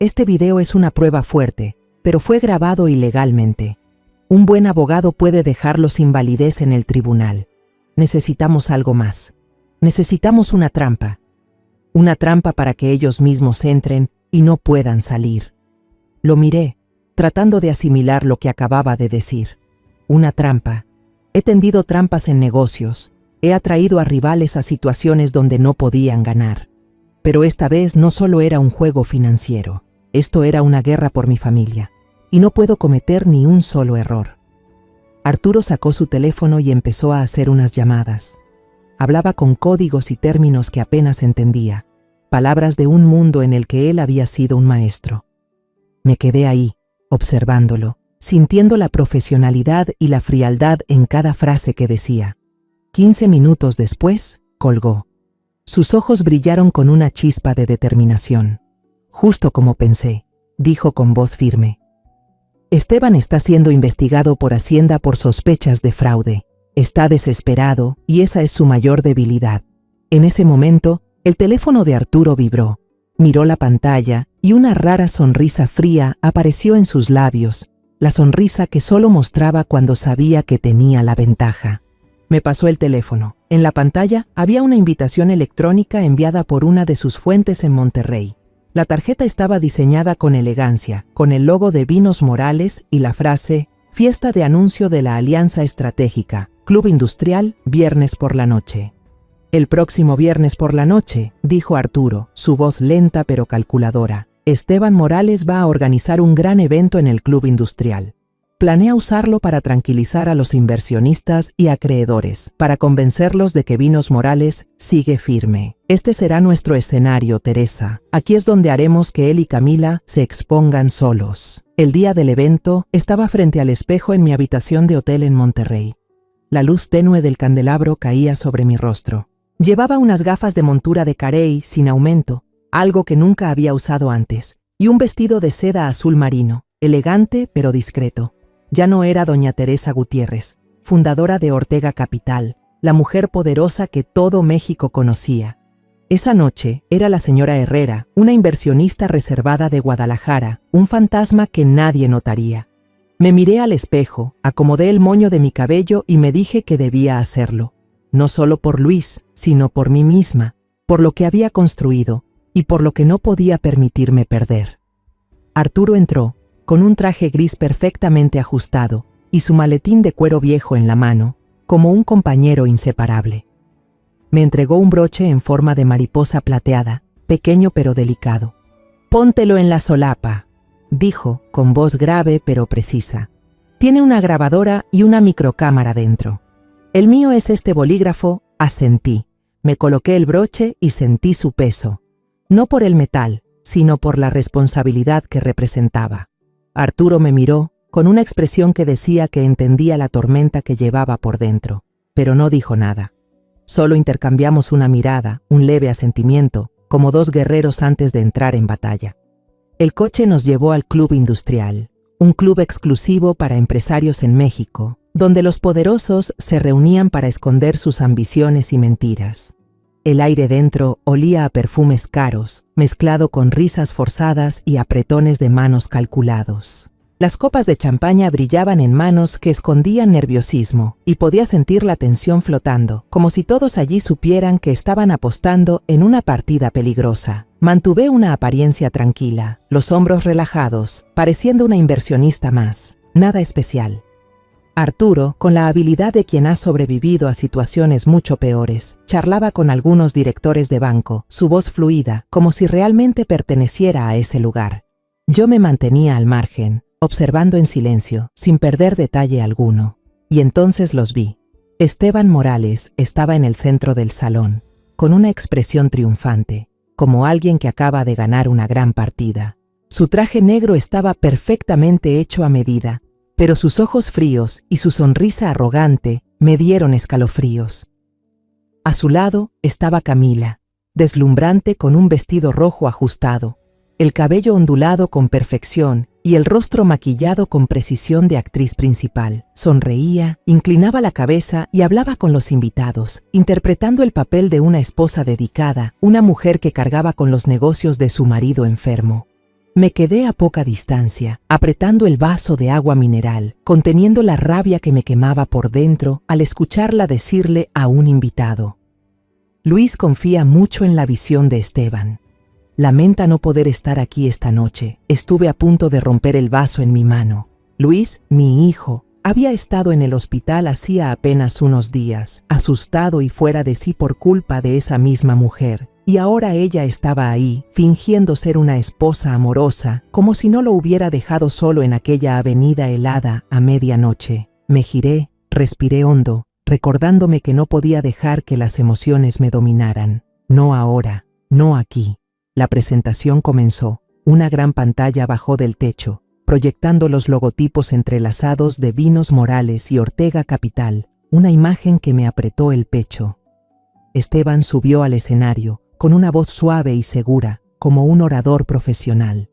Este video es una prueba fuerte, pero fue grabado ilegalmente. Un buen abogado puede dejarlo sin validez en el tribunal. Necesitamos algo más. Necesitamos una trampa. Una trampa para que ellos mismos entren y no puedan salir». Lo miré, tratando de asimilar lo que acababa de decir. Una trampa. He tendido trampas en negocios, He atraído a rivales a situaciones donde no podían ganar. Pero esta vez no solo era un juego financiero. Esto era una guerra por mi familia. Y no puedo cometer ni un solo error. Arturo sacó su teléfono y empezó a hacer unas llamadas. Hablaba con códigos y términos que apenas entendía, palabras de un mundo en el que él había sido un maestro. Me quedé ahí, observándolo, sintiendo la profesionalidad y la frialdad en cada frase que decía. 15 minutos después, colgó. Sus ojos brillaron con una chispa de determinación. Justo como pensé, dijo con voz firme. Esteban está siendo investigado por Hacienda por sospechas de fraude. Está desesperado y esa es su mayor debilidad. En ese momento, el teléfono de Arturo vibró. Miró la pantalla y una rara sonrisa fría apareció en sus labios, la sonrisa que solo mostraba cuando sabía que tenía la ventaja. Me pasó el teléfono. En la pantalla había una invitación electrónica enviada por una de sus fuentes en Monterrey. La tarjeta estaba diseñada con elegancia, con el logo de Vinos Morales y la frase «Fiesta de anuncio de la Alianza Estratégica, Club Industrial, viernes por la noche». «El próximo viernes por la noche», dijo Arturo, su voz lenta pero calculadora. «Esteban Morales va a organizar un gran evento en el Club Industrial. Planea usarlo para tranquilizar a los inversionistas y acreedores, para convencerlos de que Vinos Morales sigue firme. Este será nuestro escenario, Teresa. Aquí es donde haremos que él y Camila se expongan solos». El día del evento estaba frente al espejo en mi habitación de hotel en Monterrey. La luz tenue del candelabro caía sobre mi rostro. Llevaba unas gafas de montura de carey sin aumento, algo que nunca había usado antes, y un vestido de seda azul marino, elegante pero discreto. Ya no era doña Teresa Gutiérrez, fundadora de Ortega Capital, la mujer poderosa que todo México conocía. Esa noche era la señora Herrera, una inversionista reservada de Guadalajara, un fantasma que nadie notaría. Me miré al espejo, acomodé el moño de mi cabello y me dije que debía hacerlo. No solo por Luis, sino por mí misma, por lo que había construido y por lo que no podía permitirme perder. Arturo entró, con un traje gris perfectamente ajustado y su maletín de cuero viejo en la mano, como un compañero inseparable. Me entregó un broche en forma de mariposa plateada, pequeño pero delicado. «Póntelo en la solapa», dijo, con voz grave pero precisa. «Tiene una grabadora y una microcámara dentro». «El mío es este bolígrafo», asentí. Me coloqué el broche y sentí su peso. No por el metal, sino por la responsabilidad que representaba. Arturo me miró, con una expresión que decía que entendía la tormenta que llevaba por dentro, pero no dijo nada. Solo intercambiamos una mirada, un leve asentimiento, como dos guerreros antes de entrar en batalla. El coche nos llevó al Club Industrial, un club exclusivo para empresarios en México, donde los poderosos se reunían para esconder sus ambiciones y mentiras. El aire dentro olía a perfumes caros, mezclado con risas forzadas y apretones de manos calculados. Las copas de champaña brillaban en manos que escondían nerviosismo, y podía sentir la tensión flotando, como si todos allí supieran que estaban apostando en una partida peligrosa. Mantuve una apariencia tranquila, los hombros relajados, pareciendo una inversionista más, nada especial. Arturo, con la habilidad de quien ha sobrevivido a situaciones mucho peores, charlaba con algunos directores de banco, su voz fluida, como si realmente perteneciera a ese lugar. Yo me mantenía al margen, observando en silencio, sin perder detalle alguno. Y entonces los vi. Esteban Morales estaba en el centro del salón, con una expresión triunfante, como alguien que acaba de ganar una gran partida. Su traje negro estaba perfectamente hecho a medida, pero sus ojos fríos y su sonrisa arrogante me dieron escalofríos. A su lado estaba Camila, deslumbrante con un vestido rojo ajustado, el cabello ondulado con perfección y el rostro maquillado con precisión de actriz principal. Sonreía, inclinaba la cabeza y hablaba con los invitados, interpretando el papel de una esposa dedicada, una mujer que cargaba con los negocios de su marido enfermo. Me quedé a poca distancia, apretando el vaso de agua mineral, conteniendo la rabia que me quemaba por dentro al escucharla decirle a un invitado: «Luis confía mucho en la visión de Esteban. Lamenta no poder estar aquí esta noche. Estuve a punto de romper el vaso en mi mano. Luis, mi hijo, Había estado en el hospital hacía apenas unos días, asustado y fuera de sí por culpa de esa misma mujer, y ahora ella estaba ahí, fingiendo ser una esposa amorosa, como si no lo hubiera dejado solo en aquella avenida helada a medianoche. Me giré, respiré hondo, recordándome que no podía dejar que las emociones me dominaran. No ahora, no aquí. La presentación comenzó. Una gran pantalla bajó del techo, proyectando los logotipos entrelazados de Vinos Morales y Ortega Capital, una imagen que me apretó el pecho. Esteban subió al escenario, con una voz suave y segura, como un orador profesional.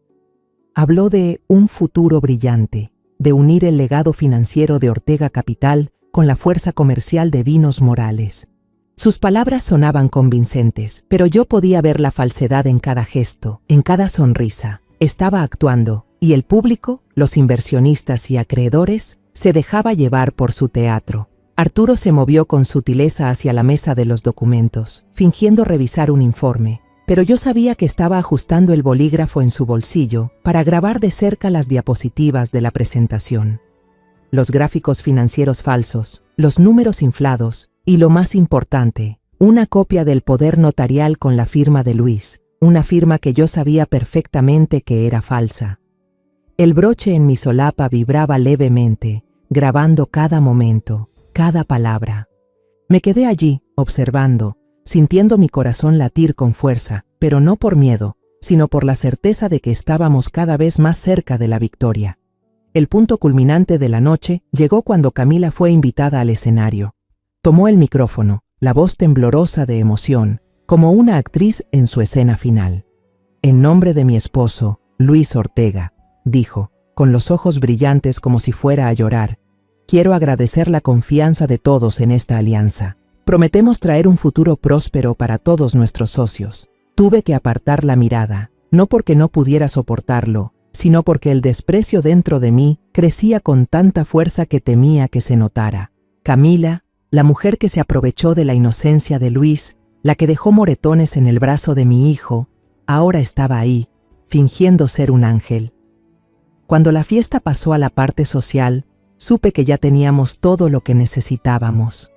Habló de un futuro brillante, de unir el legado financiero de Ortega Capital con la fuerza comercial de Vinos Morales. Sus palabras sonaban convincentes, pero yo podía ver la falsedad en cada gesto, en cada sonrisa. Estaba actuando, y el público, los inversionistas y acreedores, se dejaba llevar por su teatro. Arturo se movió con sutileza hacia la mesa de los documentos, fingiendo revisar un informe, pero yo sabía que estaba ajustando el bolígrafo en su bolsillo para grabar de cerca las diapositivas de la presentación. Los gráficos financieros falsos, los números inflados y, lo más importante, una copia del poder notarial con la firma de Luis, una firma que yo sabía perfectamente que era falsa. El broche en mi solapa vibraba levemente, grabando cada momento, cada palabra. Me quedé allí, observando, sintiendo mi corazón latir con fuerza, pero no por miedo, sino por la certeza de que estábamos cada vez más cerca de la victoria. El punto culminante de la noche llegó cuando Camila fue invitada al escenario. Tomó el micrófono, la voz temblorosa de emoción, como una actriz en su escena final. En nombre de mi esposo, Luis Ortega, dijo, con los ojos brillantes como si fuera a llorar, quiero agradecer la confianza de todos en esta alianza. Prometemos traer un futuro próspero para todos nuestros socios. Tuve que apartar la mirada, no porque no pudiera soportarlo, sino porque el desprecio dentro de mí crecía con tanta fuerza que temía que se notara. Camila, la mujer que se aprovechó de la inocencia de Luis, la que dejó moretones en el brazo de mi hijo, ahora estaba ahí, fingiendo ser un ángel. Cuando la fiesta pasó a la parte social, supe que ya teníamos todo lo que necesitábamos.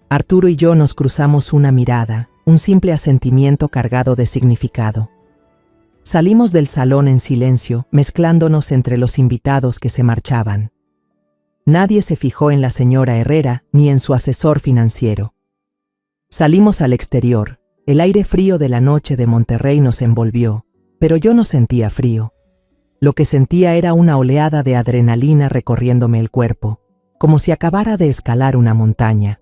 Arturo y yo nos cruzamos una mirada, un simple asentimiento cargado de significado. Salimos del salón en silencio, mezclándonos entre los invitados que se marchaban. Nadie se fijó en la señora Herrera ni en su asesor financiero. Salimos al exterior. El aire frío de la noche de Monterrey nos envolvió, pero yo no sentía frío. Lo que sentía era una oleada de adrenalina recorriéndome el cuerpo, como si acabara de escalar una montaña.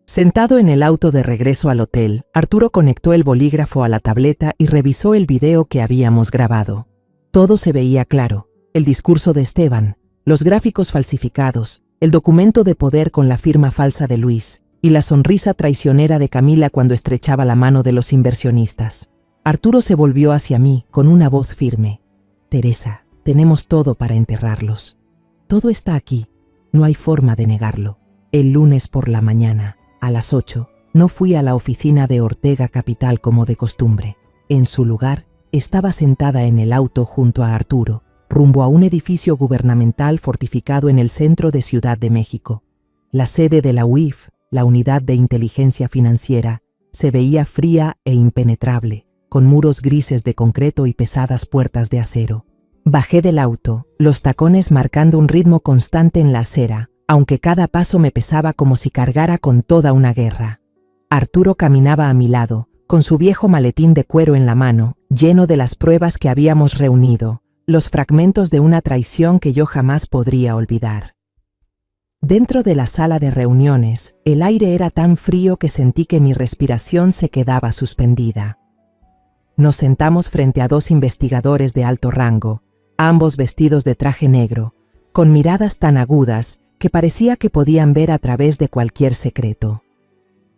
Sentado en el auto de regreso al hotel, Arturo conectó el bolígrafo a la tableta y revisó el video que habíamos grabado. Todo se veía claro: el discurso de Esteban, los gráficos falsificados, el documento de poder con la firma falsa de Luis y la sonrisa traicionera de Camila cuando estrechaba la mano de los inversionistas. Arturo se volvió hacia mí con una voz firme. Teresa, tenemos todo para enterrarlos. Todo está aquí, no hay forma de negarlo. El lunes por la mañana, a las 8, no fui a la oficina de Ortega Capital como de costumbre. En su lugar, estaba sentada en el auto junto a Arturo, rumbo a un edificio gubernamental fortificado en el centro de Ciudad de México. La sede de la UIF, la Unidad de Inteligencia Financiera, se veía fría e impenetrable, con muros grises de concreto y pesadas puertas de acero. Bajé del auto, los tacones marcando un ritmo constante en la acera, aunque cada paso me pesaba como si cargara con toda una guerra. Arturo caminaba a mi lado, con su viejo maletín de cuero en la mano, lleno de las pruebas que habíamos reunido, los fragmentos de una traición que yo jamás podría olvidar. Dentro de la sala de reuniones, el aire era tan frío que sentí que mi respiración se quedaba suspendida. Nos sentamos frente a dos investigadores de alto rango, ambos vestidos de traje negro, con miradas tan agudas que parecía que podían ver a través de cualquier secreto.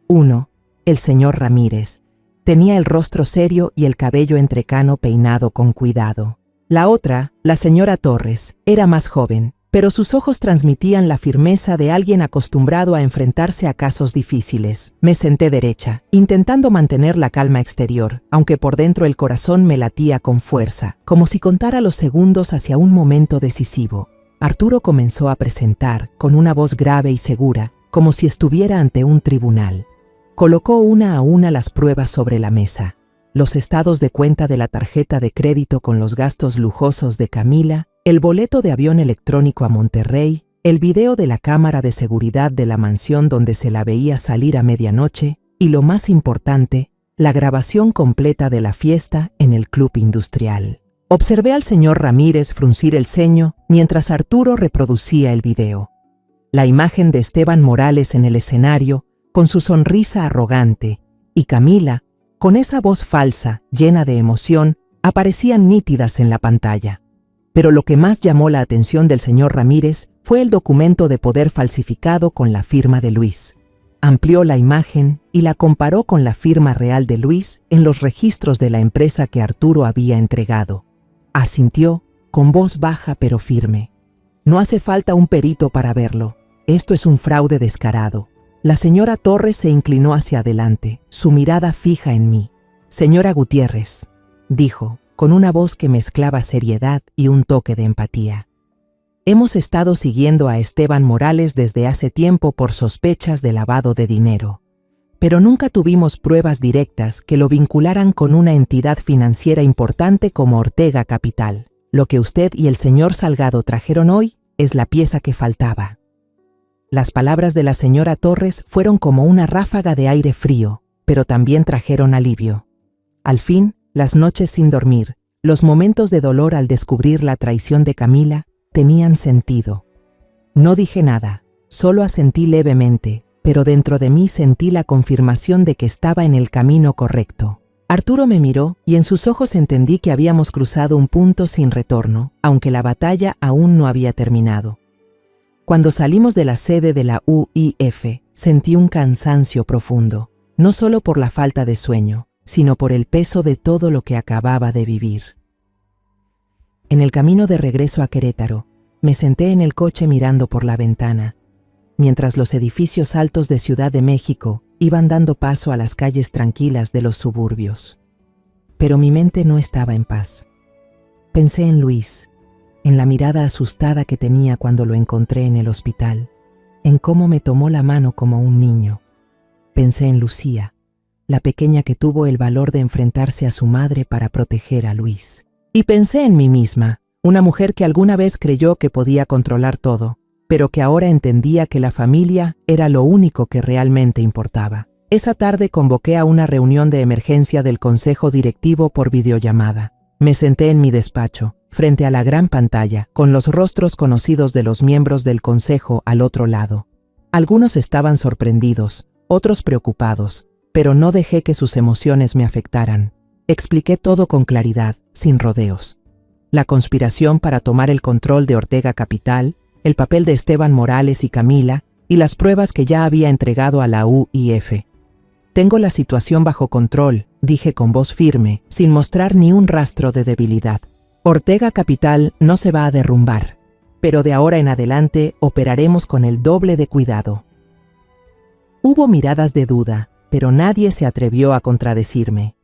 Uno, el señor Ramírez, tenía el rostro serio y el cabello entrecano peinado con cuidado. La otra, la señora Torres, era más joven, pero sus ojos transmitían la firmeza de alguien acostumbrado a enfrentarse a casos difíciles. Me senté derecha, intentando mantener la calma exterior, aunque por dentro el corazón me latía con fuerza, como si contara los segundos hacia un momento decisivo. Arturo comenzó a presentar, con una voz grave y segura, como si estuviera ante un tribunal. Colocó una a una las pruebas sobre la mesa: los estados de cuenta de la tarjeta de crédito con los gastos lujosos de Camila, el boleto de avión electrónico a Monterrey, el video de la cámara de seguridad de la mansión donde se la veía salir a medianoche y, lo más importante, la grabación completa de la fiesta en el Club Industrial. Observé al señor Ramírez fruncir el ceño mientras Arturo reproducía el video. La imagen de Esteban Morales en el escenario, con su sonrisa arrogante, y Camila, con esa voz falsa, llena de emoción, aparecían nítidas en la pantalla. Pero lo que más llamó la atención del señor Ramírez fue el documento de poder falsificado con la firma de Luis. Amplió la imagen y la comparó con la firma real de Luis en los registros de la empresa que Arturo había entregado. Asintió, con voz baja pero firme. No hace falta un perito para verlo. Esto es un fraude descarado. La señora Torres se inclinó hacia adelante, su mirada fija en mí. Señora Gutiérrez, dijo, con una voz que mezclaba seriedad y un toque de empatía. Hemos estado siguiendo a Esteban Morales desde hace tiempo por sospechas de lavado de dinero, pero nunca tuvimos pruebas directas que lo vincularan con una entidad financiera importante como Ortega Capital. Lo que usted y el señor Salgado trajeron hoy es la pieza que faltaba. Las palabras de la señora Torres fueron como una ráfaga de aire frío, pero también trajeron alivio. Al fin, las noches sin dormir, los momentos de dolor al descubrir la traición de Camila, tenían sentido. No dije nada, solo asentí levemente, pero dentro de mí sentí la confirmación de que estaba en el camino correcto. Arturo me miró y en sus ojos entendí que habíamos cruzado un punto sin retorno, aunque la batalla aún no había terminado. Cuando salimos de la sede de la UIF, sentí un cansancio profundo, no solo por la falta de sueño, sino por el peso de todo lo que acababa de vivir. En el camino de regreso a Querétaro, me senté en el coche mirando por la ventana, mientras los edificios altos de Ciudad de México iban dando paso a las calles tranquilas de los suburbios. Pero mi mente no estaba en paz. Pensé en Luis, en la mirada asustada que tenía cuando lo encontré en el hospital, en cómo me tomó la mano como un niño. Pensé en Lucía, la pequeña que tuvo el valor de enfrentarse a su madre para proteger a Luis. Y pensé en mí misma, una mujer que alguna vez creyó que podía controlar todo, pero que ahora entendía que la familia era lo único que realmente importaba. Esa tarde convoqué a una reunión de emergencia del consejo directivo por videollamada. Me senté en mi despacho, frente a la gran pantalla, con los rostros conocidos de los miembros del consejo al otro lado. Algunos estaban sorprendidos, otros preocupados, pero no dejé que sus emociones me afectaran. Expliqué todo con claridad, sin rodeos. La conspiración para tomar el control de Ortega Capital, el papel de Esteban Morales y Camila, y las pruebas que ya había entregado a la UIF. Tengo la situación bajo control, dije con voz firme, sin mostrar ni un rastro de debilidad. Ortega Capital no se va a derrumbar, pero de ahora en adelante operaremos con el doble de cuidado. Hubo miradas de duda, pero nadie se atrevió a contradecirme.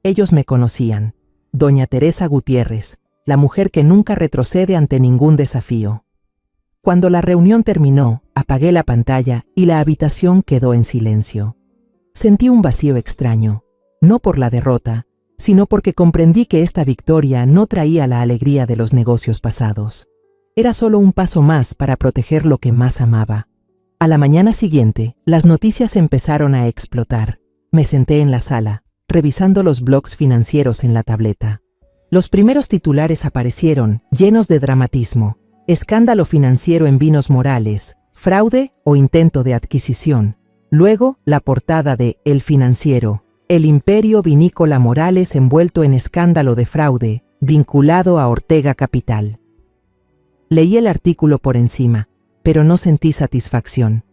Ellos me conocían, doña Teresa Gutiérrez, la mujer que nunca retrocede ante ningún desafío. Cuando la reunión terminó, apagué la pantalla y la habitación quedó en silencio. Sentí un vacío extraño, no por la derrota, sino porque comprendí que esta victoria no traía la alegría de los negocios pasados. Era solo un paso más para proteger lo que más amaba. A la mañana siguiente, las noticias empezaron a explotar. Me senté en la sala, revisando los blogs financieros en la tableta. Los primeros titulares aparecieron, llenos de dramatismo. Escándalo financiero en Vinos Morales, fraude o intento de adquisición. Luego, la portada de El Financiero, el imperio vinícola Morales envuelto en escándalo de fraude, vinculado a Ortega Capital. Leí el artículo por encima, pero no sentí satisfacción.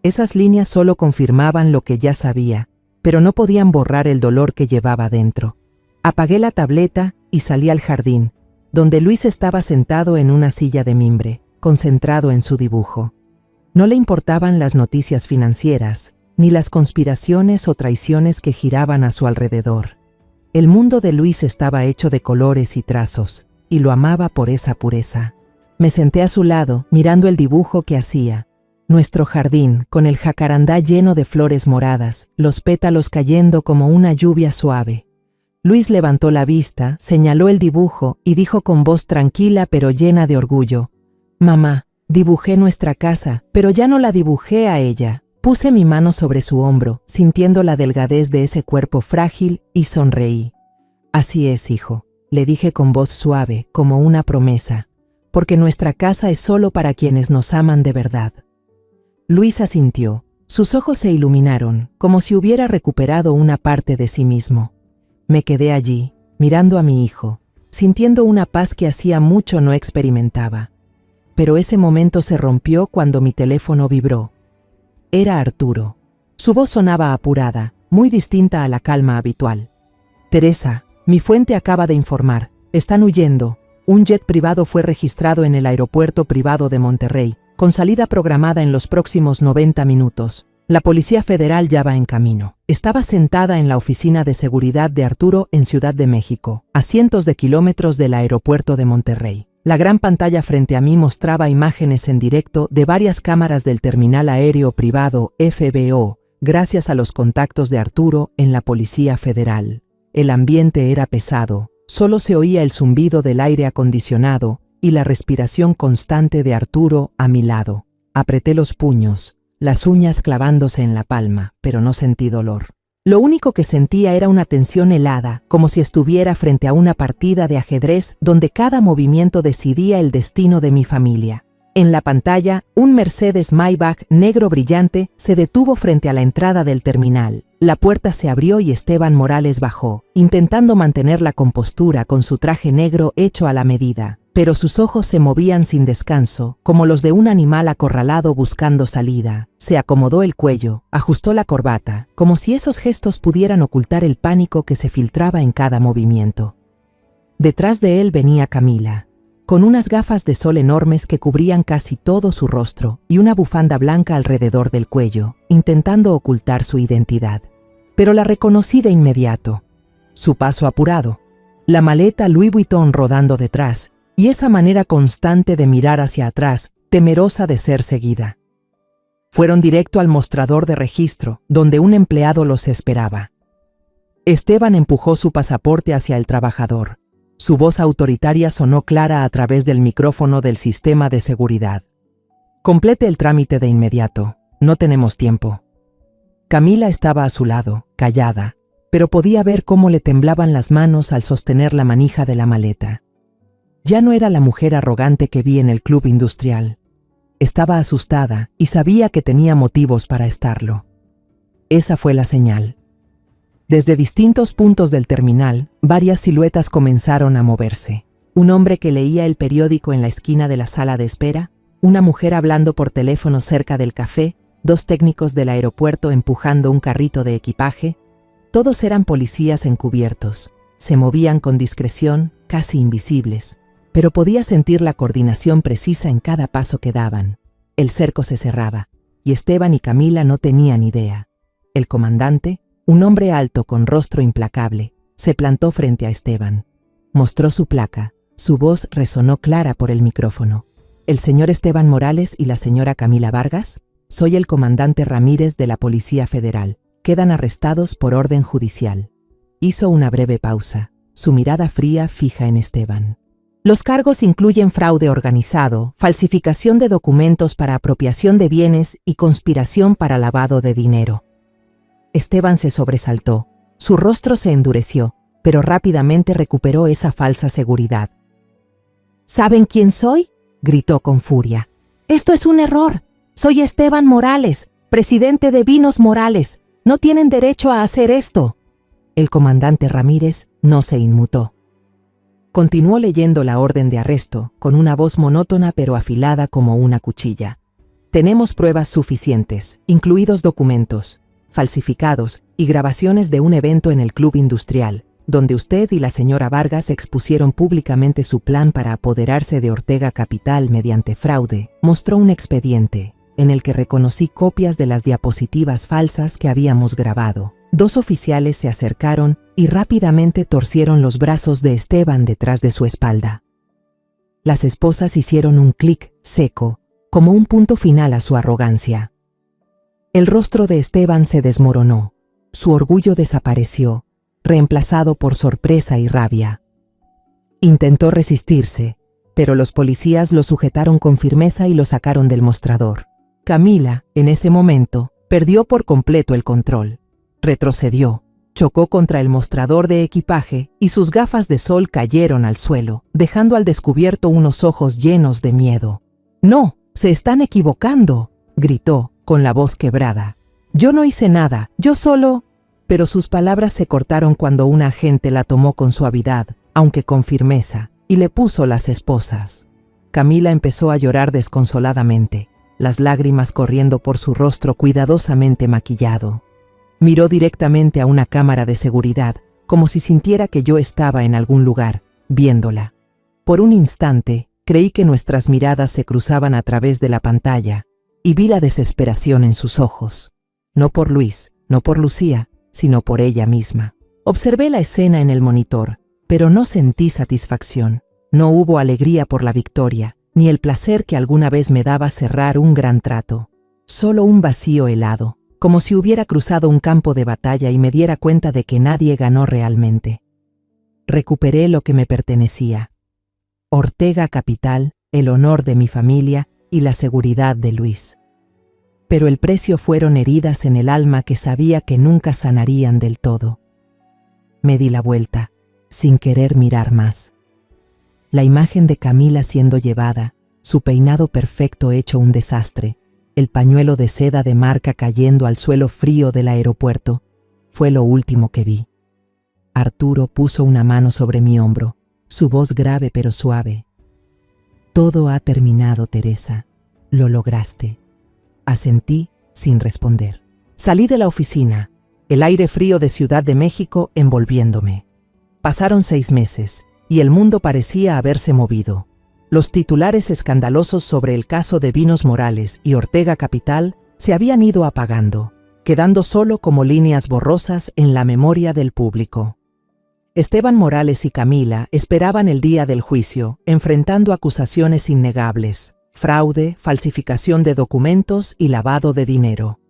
Esas líneas solo confirmaban lo que ya sabía, pero no podían borrar el dolor que llevaba dentro. Apagué la tableta y salí al jardín, donde Luis estaba sentado en una silla de mimbre, concentrado en su dibujo. No le importaban las noticias financieras, ni las conspiraciones o traiciones que giraban a su alrededor. El mundo de Luis estaba hecho de colores y trazos, y lo amaba por esa pureza. Me senté a su lado, mirando el dibujo que hacía. Nuestro jardín, con el jacarandá lleno de flores moradas, los pétalos cayendo como una lluvia suave. Luis levantó la vista, señaló el dibujo y dijo con voz tranquila pero llena de orgullo: «Mamá, dibujé nuestra casa, pero ya no la dibujé a ella». Puse mi mano sobre su hombro, sintiendo la delgadez de ese cuerpo frágil, y sonreí. «Así es, hijo», le dije con voz suave, como una promesa, «porque nuestra casa es solo para quienes nos aman de verdad». Luis asintió. Sus ojos se iluminaron, como si hubiera recuperado una parte de sí mismo. Me quedé allí, mirando a mi hijo, sintiendo una paz que hacía mucho no experimentaba. Pero ese momento se rompió cuando mi teléfono vibró. Era Arturo. Su voz sonaba apurada, muy distinta a la calma habitual. «Teresa, mi fuente acaba de informar. Están huyendo. Un jet privado fue registrado en el aeropuerto privado de Monterrey, con salida programada en los próximos 90 minutos. La Policía Federal ya va en camino». Estaba sentada en la oficina de seguridad de Arturo en Ciudad de México, a cientos de kilómetros del aeropuerto de Monterrey. La gran pantalla frente a mí mostraba imágenes en directo de varias cámaras del terminal aéreo privado FBO, gracias a los contactos de Arturo en la Policía Federal. El ambiente era pesado, solo se oía el zumbido del aire acondicionado y la respiración constante de Arturo a mi lado. Apreté los puños, las uñas clavándose en la palma, pero no sentí dolor. Lo único que sentía era una tensión helada, como si estuviera frente a una partida de ajedrez donde cada movimiento decidía el destino de mi familia. En la pantalla, un Mercedes Maybach negro brillante se detuvo frente a la entrada del terminal. La puerta se abrió y Esteban Morales bajó, intentando mantener la compostura con su traje negro hecho a la medida, pero sus ojos se movían sin descanso, como los de un animal acorralado buscando salida. Se acomodó el cuello, ajustó la corbata, como si esos gestos pudieran ocultar el pánico que se filtraba en cada movimiento. Detrás de él venía Camila, con unas gafas de sol enormes que cubrían casi todo su rostro y una bufanda blanca alrededor del cuello, intentando ocultar su identidad. Pero la reconocí de inmediato. Su paso apurado, la maleta Louis Vuitton rodando detrás, y esa manera constante de mirar hacia atrás, temerosa de ser seguida. Fueron directo al mostrador de registro, donde un empleado los esperaba. Esteban empujó su pasaporte hacia el trabajador. Su voz autoritaria sonó clara a través del micrófono del sistema de seguridad. «Complete el trámite de inmediato. No tenemos tiempo». Camila estaba a su lado, callada, pero podía ver cómo le temblaban las manos al sostener la manija de la maleta. Ya no era la mujer arrogante que vi en el club industrial. Estaba asustada y sabía que tenía motivos para estarlo. Esa fue la señal. Desde distintos puntos del terminal, varias siluetas comenzaron a moverse. Un hombre que leía el periódico en la esquina de la sala de espera, una mujer hablando por teléfono cerca del café, dos técnicos del aeropuerto empujando un carrito de equipaje. Todos eran policías encubiertos. Se movían con discreción, casi invisibles, pero podía sentir la coordinación precisa en cada paso que daban. El cerco se cerraba, y Esteban y Camila no tenían idea. El comandante, un hombre alto con rostro implacable, se plantó frente a Esteban. Mostró su placa, su voz resonó clara por el micrófono. «¿El señor Esteban Morales y la señora Camila Vargas? Soy el comandante Ramírez de la Policía Federal. Quedan arrestados por orden judicial». Hizo una breve pausa, su mirada fría fija en Esteban. «Los cargos incluyen fraude organizado, falsificación de documentos para apropiación de bienes y conspiración para lavado de dinero». Esteban se sobresaltó. Su rostro se endureció, pero rápidamente recuperó esa falsa seguridad. «¿Saben quién soy?», gritó con furia. «Esto es un error. Soy Esteban Morales, presidente de Vinos Morales. No tienen derecho a hacer esto». El comandante Ramírez no se inmutó. Continuó leyendo la orden de arresto, con una voz monótona pero afilada como una cuchilla. «Tenemos pruebas suficientes, incluidos documentos falsificados y grabaciones de un evento en el club industrial, donde usted y la señora Vargas expusieron públicamente su plan para apoderarse de Ortega Capital mediante fraude». Mostró un expediente, en el que reconocí copias de las diapositivas falsas que habíamos grabado. Dos oficiales se acercaron y rápidamente torcieron los brazos de Esteban detrás de su espalda. Las esposas hicieron un clic seco, como un punto final a su arrogancia. El rostro de Esteban se desmoronó, su orgullo desapareció, reemplazado por sorpresa y rabia. Intentó resistirse, pero los policías lo sujetaron con firmeza y lo sacaron del mostrador. Camila, en ese momento, perdió por completo el control. Retrocedió, chocó contra el mostrador de equipaje y sus gafas de sol cayeron al suelo, dejando al descubierto unos ojos llenos de miedo. «¡No! ¡Se están equivocando!», gritó, con la voz quebrada. «Yo no hice nada, yo solo…». Pero sus palabras se cortaron cuando un agente la tomó con suavidad, aunque con firmeza, y le puso las esposas. Camila empezó a llorar desconsoladamente, las lágrimas corriendo por su rostro cuidadosamente maquillado. Miró directamente a una cámara de seguridad, como si sintiera que yo estaba en algún lugar, viéndola. Por un instante, creí que nuestras miradas se cruzaban a través de la pantalla, y vi la desesperación en sus ojos. No por Luis, no por Lucía, sino por ella misma. Observé la escena en el monitor, pero no sentí satisfacción. No hubo alegría por la victoria, ni el placer que alguna vez me daba cerrar un gran trato. Solo un vacío helado, como si hubiera cruzado un campo de batalla y me diera cuenta de que nadie ganó realmente. Recuperé lo que me pertenecía. Ortega Capital, el honor de mi familia y la seguridad de Luis. Pero el precio fueron heridas en el alma que sabía que nunca sanarían del todo. Me di la vuelta, sin querer mirar más. La imagen de Camila siendo llevada, su peinado perfecto hecho un desastre, el pañuelo de seda de marca cayendo al suelo frío del aeropuerto, fue lo último que vi. Arturo puso una mano sobre mi hombro, su voz grave pero suave. «Todo ha terminado, Teresa. Lo lograste». Asentí sin responder. Salí de la oficina, el aire frío de Ciudad de México envolviéndome. Pasaron 6 meses, y el mundo parecía haberse movido. Los titulares escandalosos sobre el caso de Vinos Morales y Ortega Capital se habían ido apagando, quedando solo como líneas borrosas en la memoria del público. Esteban Morales y Camila esperaban el día del juicio, enfrentando acusaciones innegables: fraude, falsificación de documentos y lavado de dinero.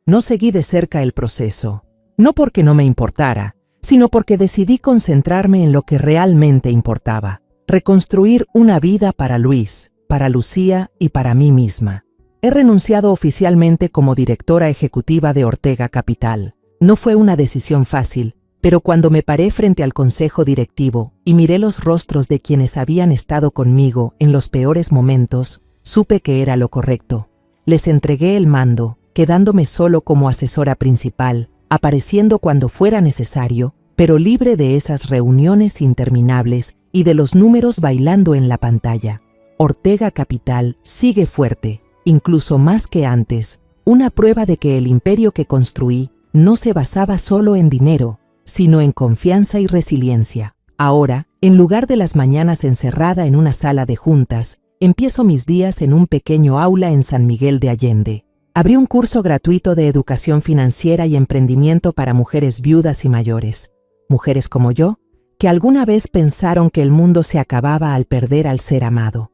No seguí de cerca el proceso, no porque no me importara, sino porque decidí concentrarme en lo que realmente importaba: reconstruir una vida para Luis, para Lucía y para mí misma. He renunciado oficialmente como directora ejecutiva de Ortega Capital. No fue una decisión fácil, pero cuando me paré frente al consejo directivo y miré los rostros de quienes habían estado conmigo en los peores momentos, supe que era lo correcto. Les entregué el mando, quedándome solo como asesora principal, apareciendo cuando fuera necesario, pero libre de esas reuniones interminables y de los números bailando en la pantalla. Ortega Capital sigue fuerte, incluso más que antes, una prueba de que el imperio que construí no se basaba solo en dinero, sino en confianza y resiliencia. Ahora, en lugar de las mañanas encerrada en una sala de juntas, empiezo mis días en un pequeño aula en San Miguel de Allende. Abrí un curso gratuito de educación financiera y emprendimiento para mujeres viudas y mayores, mujeres como yo, que alguna vez pensaron que el mundo se acababa al perder al ser amado.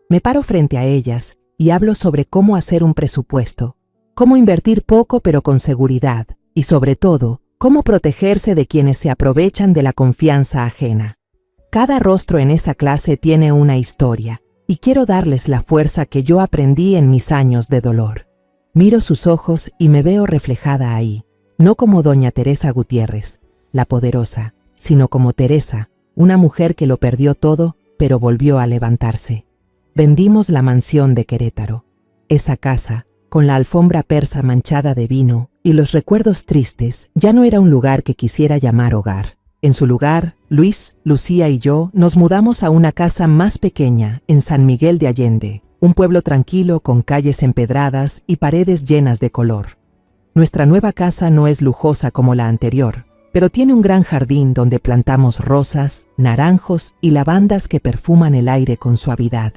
Me paro frente a ellas y hablo sobre cómo hacer un presupuesto, cómo invertir poco pero con seguridad y, sobre todo, cómo protegerse de quienes se aprovechan de la confianza ajena. Cada rostro en esa clase tiene una historia, y quiero darles la fuerza que yo aprendí en mis años de dolor. Miro sus ojos y me veo reflejada ahí, no como doña Teresa Gutiérrez, la poderosa, sino como Teresa, una mujer que lo perdió todo, pero volvió a levantarse. Vendimos la mansión de Querétaro. Esa casa, con la alfombra persa manchada de vino y los recuerdos tristes, ya no era un lugar que quisiera llamar hogar. En su lugar, Luis, Lucía y yo nos mudamos a una casa más pequeña en San Miguel de Allende, un pueblo tranquilo con calles empedradas y paredes llenas de color. Nuestra nueva casa no es lujosa como la anterior, pero tiene un gran jardín donde plantamos rosas, naranjos y lavandas que perfuman el aire con suavidad.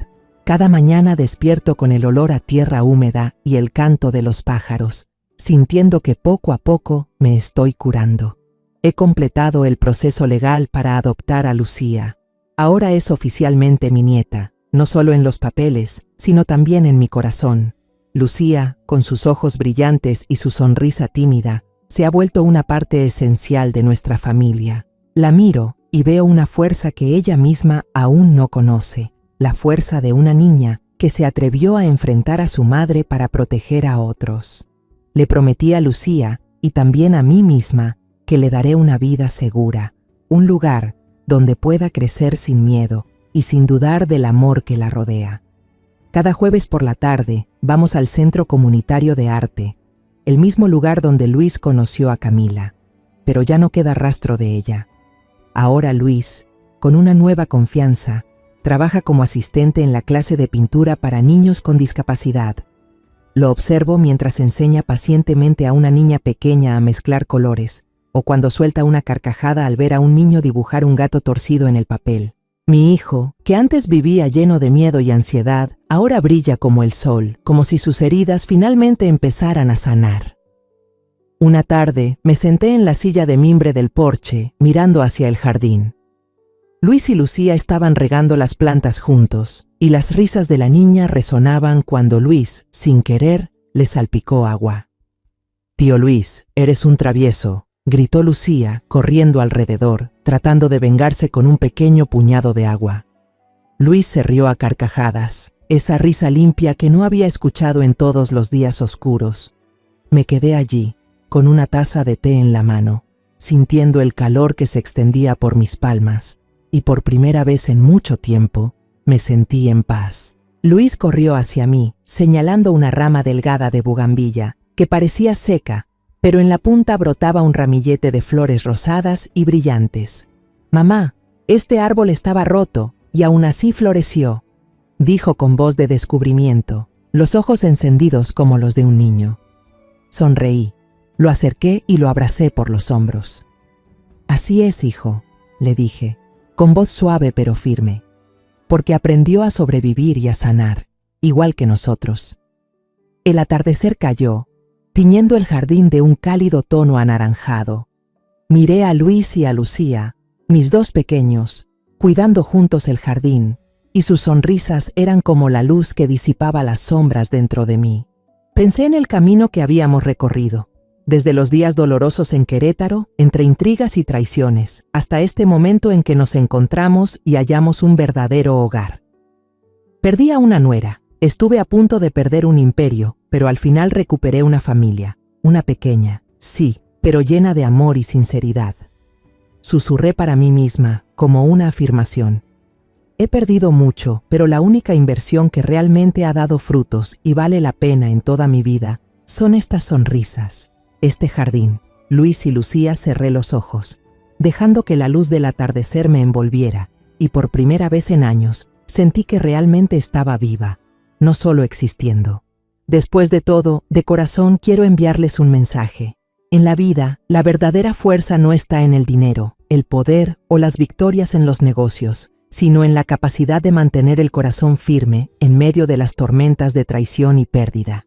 Cada mañana despierto con el olor a tierra húmeda y el canto de los pájaros, sintiendo que poco a poco me estoy curando. He completado el proceso legal para adoptar a Lucía. Ahora es oficialmente mi nieta, no solo en los papeles, sino también en mi corazón. Lucía, con sus ojos brillantes y su sonrisa tímida, se ha vuelto una parte esencial de nuestra familia. La miro y veo una fuerza que ella misma aún no conoce, la fuerza de una niña que se atrevió a enfrentar a su madre para proteger a otros. Le prometí a Lucía, y también a mí misma, que le daré una vida segura, un lugar donde pueda crecer sin miedo y sin dudar del amor que la rodea. Cada jueves por la tarde vamos al Centro Comunitario de Arte, el mismo lugar donde Luis conoció a Camila, pero ya no queda rastro de ella. Ahora Luis, con una nueva confianza, trabaja como asistente en la clase de pintura para niños con discapacidad. Lo observo mientras enseña pacientemente a una niña pequeña a mezclar colores, o cuando suelta una carcajada al ver a un niño dibujar un gato torcido en el papel. Mi hijo, que antes vivía lleno de miedo y ansiedad, ahora brilla como el sol, como si sus heridas finalmente empezaran a sanar. Una tarde me senté en la silla de mimbre del porche, mirando hacia el jardín. Luis y Lucía estaban regando las plantas juntos, y las risas de la niña resonaban cuando Luis, sin querer, le salpicó agua. «Tío Luis, eres un travieso», gritó Lucía, corriendo alrededor, tratando de vengarse con un pequeño puñado de agua. Luis se rió a carcajadas, esa risa limpia que no había escuchado en todos los días oscuros. Me quedé allí, con una taza de té en la mano, sintiendo el calor que se extendía por mis palmas, y por primera vez en mucho tiempo, me sentí en paz. Luis corrió hacia mí, señalando una rama delgada de bugambilla, que parecía seca, pero en la punta brotaba un ramillete de flores rosadas y brillantes. «Mamá, este árbol estaba roto, y aún así floreció», dijo con voz de descubrimiento, los ojos encendidos como los de un niño. Sonreí, lo acerqué y lo abracé por los hombros. «Así es, hijo», le dije, con voz suave pero firme, porque aprendió a sobrevivir y a sanar, igual que nosotros. El atardecer cayó, tiñendo el jardín de un cálido tono anaranjado. Miré a Luis y a Lucía, mis dos pequeños, cuidando juntos el jardín, y sus sonrisas eran como la luz que disipaba las sombras dentro de mí. Pensé en el camino que habíamos recorrido, desde los días dolorosos en Querétaro, entre intrigas y traiciones, hasta este momento en que nos encontramos y hallamos un verdadero hogar. Perdí a una nuera, estuve a punto de perder un imperio, pero al final recuperé una familia, una pequeña, sí, pero llena de amor y sinceridad. Susurré para mí misma, como una afirmación. He perdido mucho, pero la única inversión que realmente ha dado frutos y vale la pena en toda mi vida son estas sonrisas. Este jardín. Luis y Lucía cerré los ojos, dejando que la luz del atardecer me envolviera, y por primera vez en años sentí que realmente estaba viva, no solo existiendo. Después de todo, de corazón quiero enviarles un mensaje. En la vida, la verdadera fuerza no está en el dinero, el poder o las victorias en los negocios, sino en la capacidad de mantener el corazón firme en medio de las tormentas de traición y pérdida.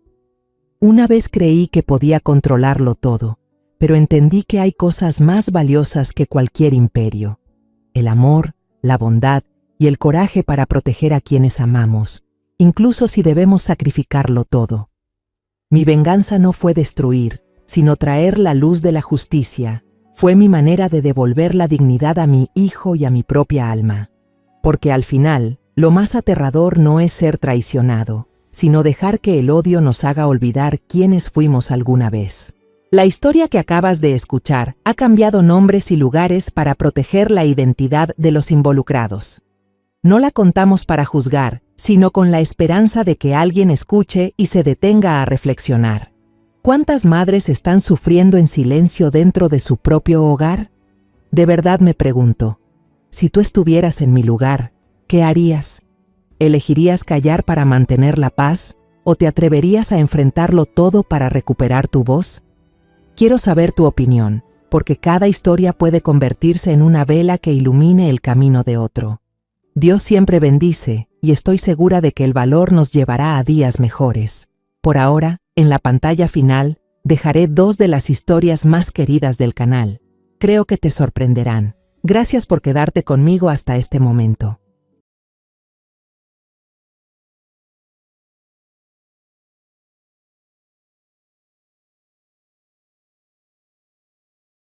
Una vez creí que podía controlarlo todo, pero entendí que hay cosas más valiosas que cualquier imperio. El amor, la bondad y el coraje para proteger a quienes amamos, incluso si debemos sacrificarlo todo. Mi venganza no fue destruir, sino traer la luz de la justicia. Fue mi manera de devolver la dignidad a mi hijo y a mi propia alma. Porque al final, lo más aterrador no es ser traicionado, sino dejar que el odio nos haga olvidar quiénes fuimos alguna vez. La historia que acabas de escuchar ha cambiado nombres y lugares para proteger la identidad de los involucrados. No la contamos para juzgar, sino con la esperanza de que alguien escuche y se detenga a reflexionar. ¿Cuántas madres están sufriendo en silencio dentro de su propio hogar? De verdad me pregunto, si tú estuvieras en mi lugar, ¿qué harías? ¿Elegirías callar para mantener la paz o te atreverías a enfrentarlo todo para recuperar tu voz? Quiero saber tu opinión, porque cada historia puede convertirse en una vela que ilumine el camino de otro. Dios siempre bendice, y estoy segura de que el valor nos llevará a días mejores. Por ahora, en la pantalla final, dejaré 2 de las historias más queridas del canal. Creo que te sorprenderán. Gracias por quedarte conmigo hasta este momento.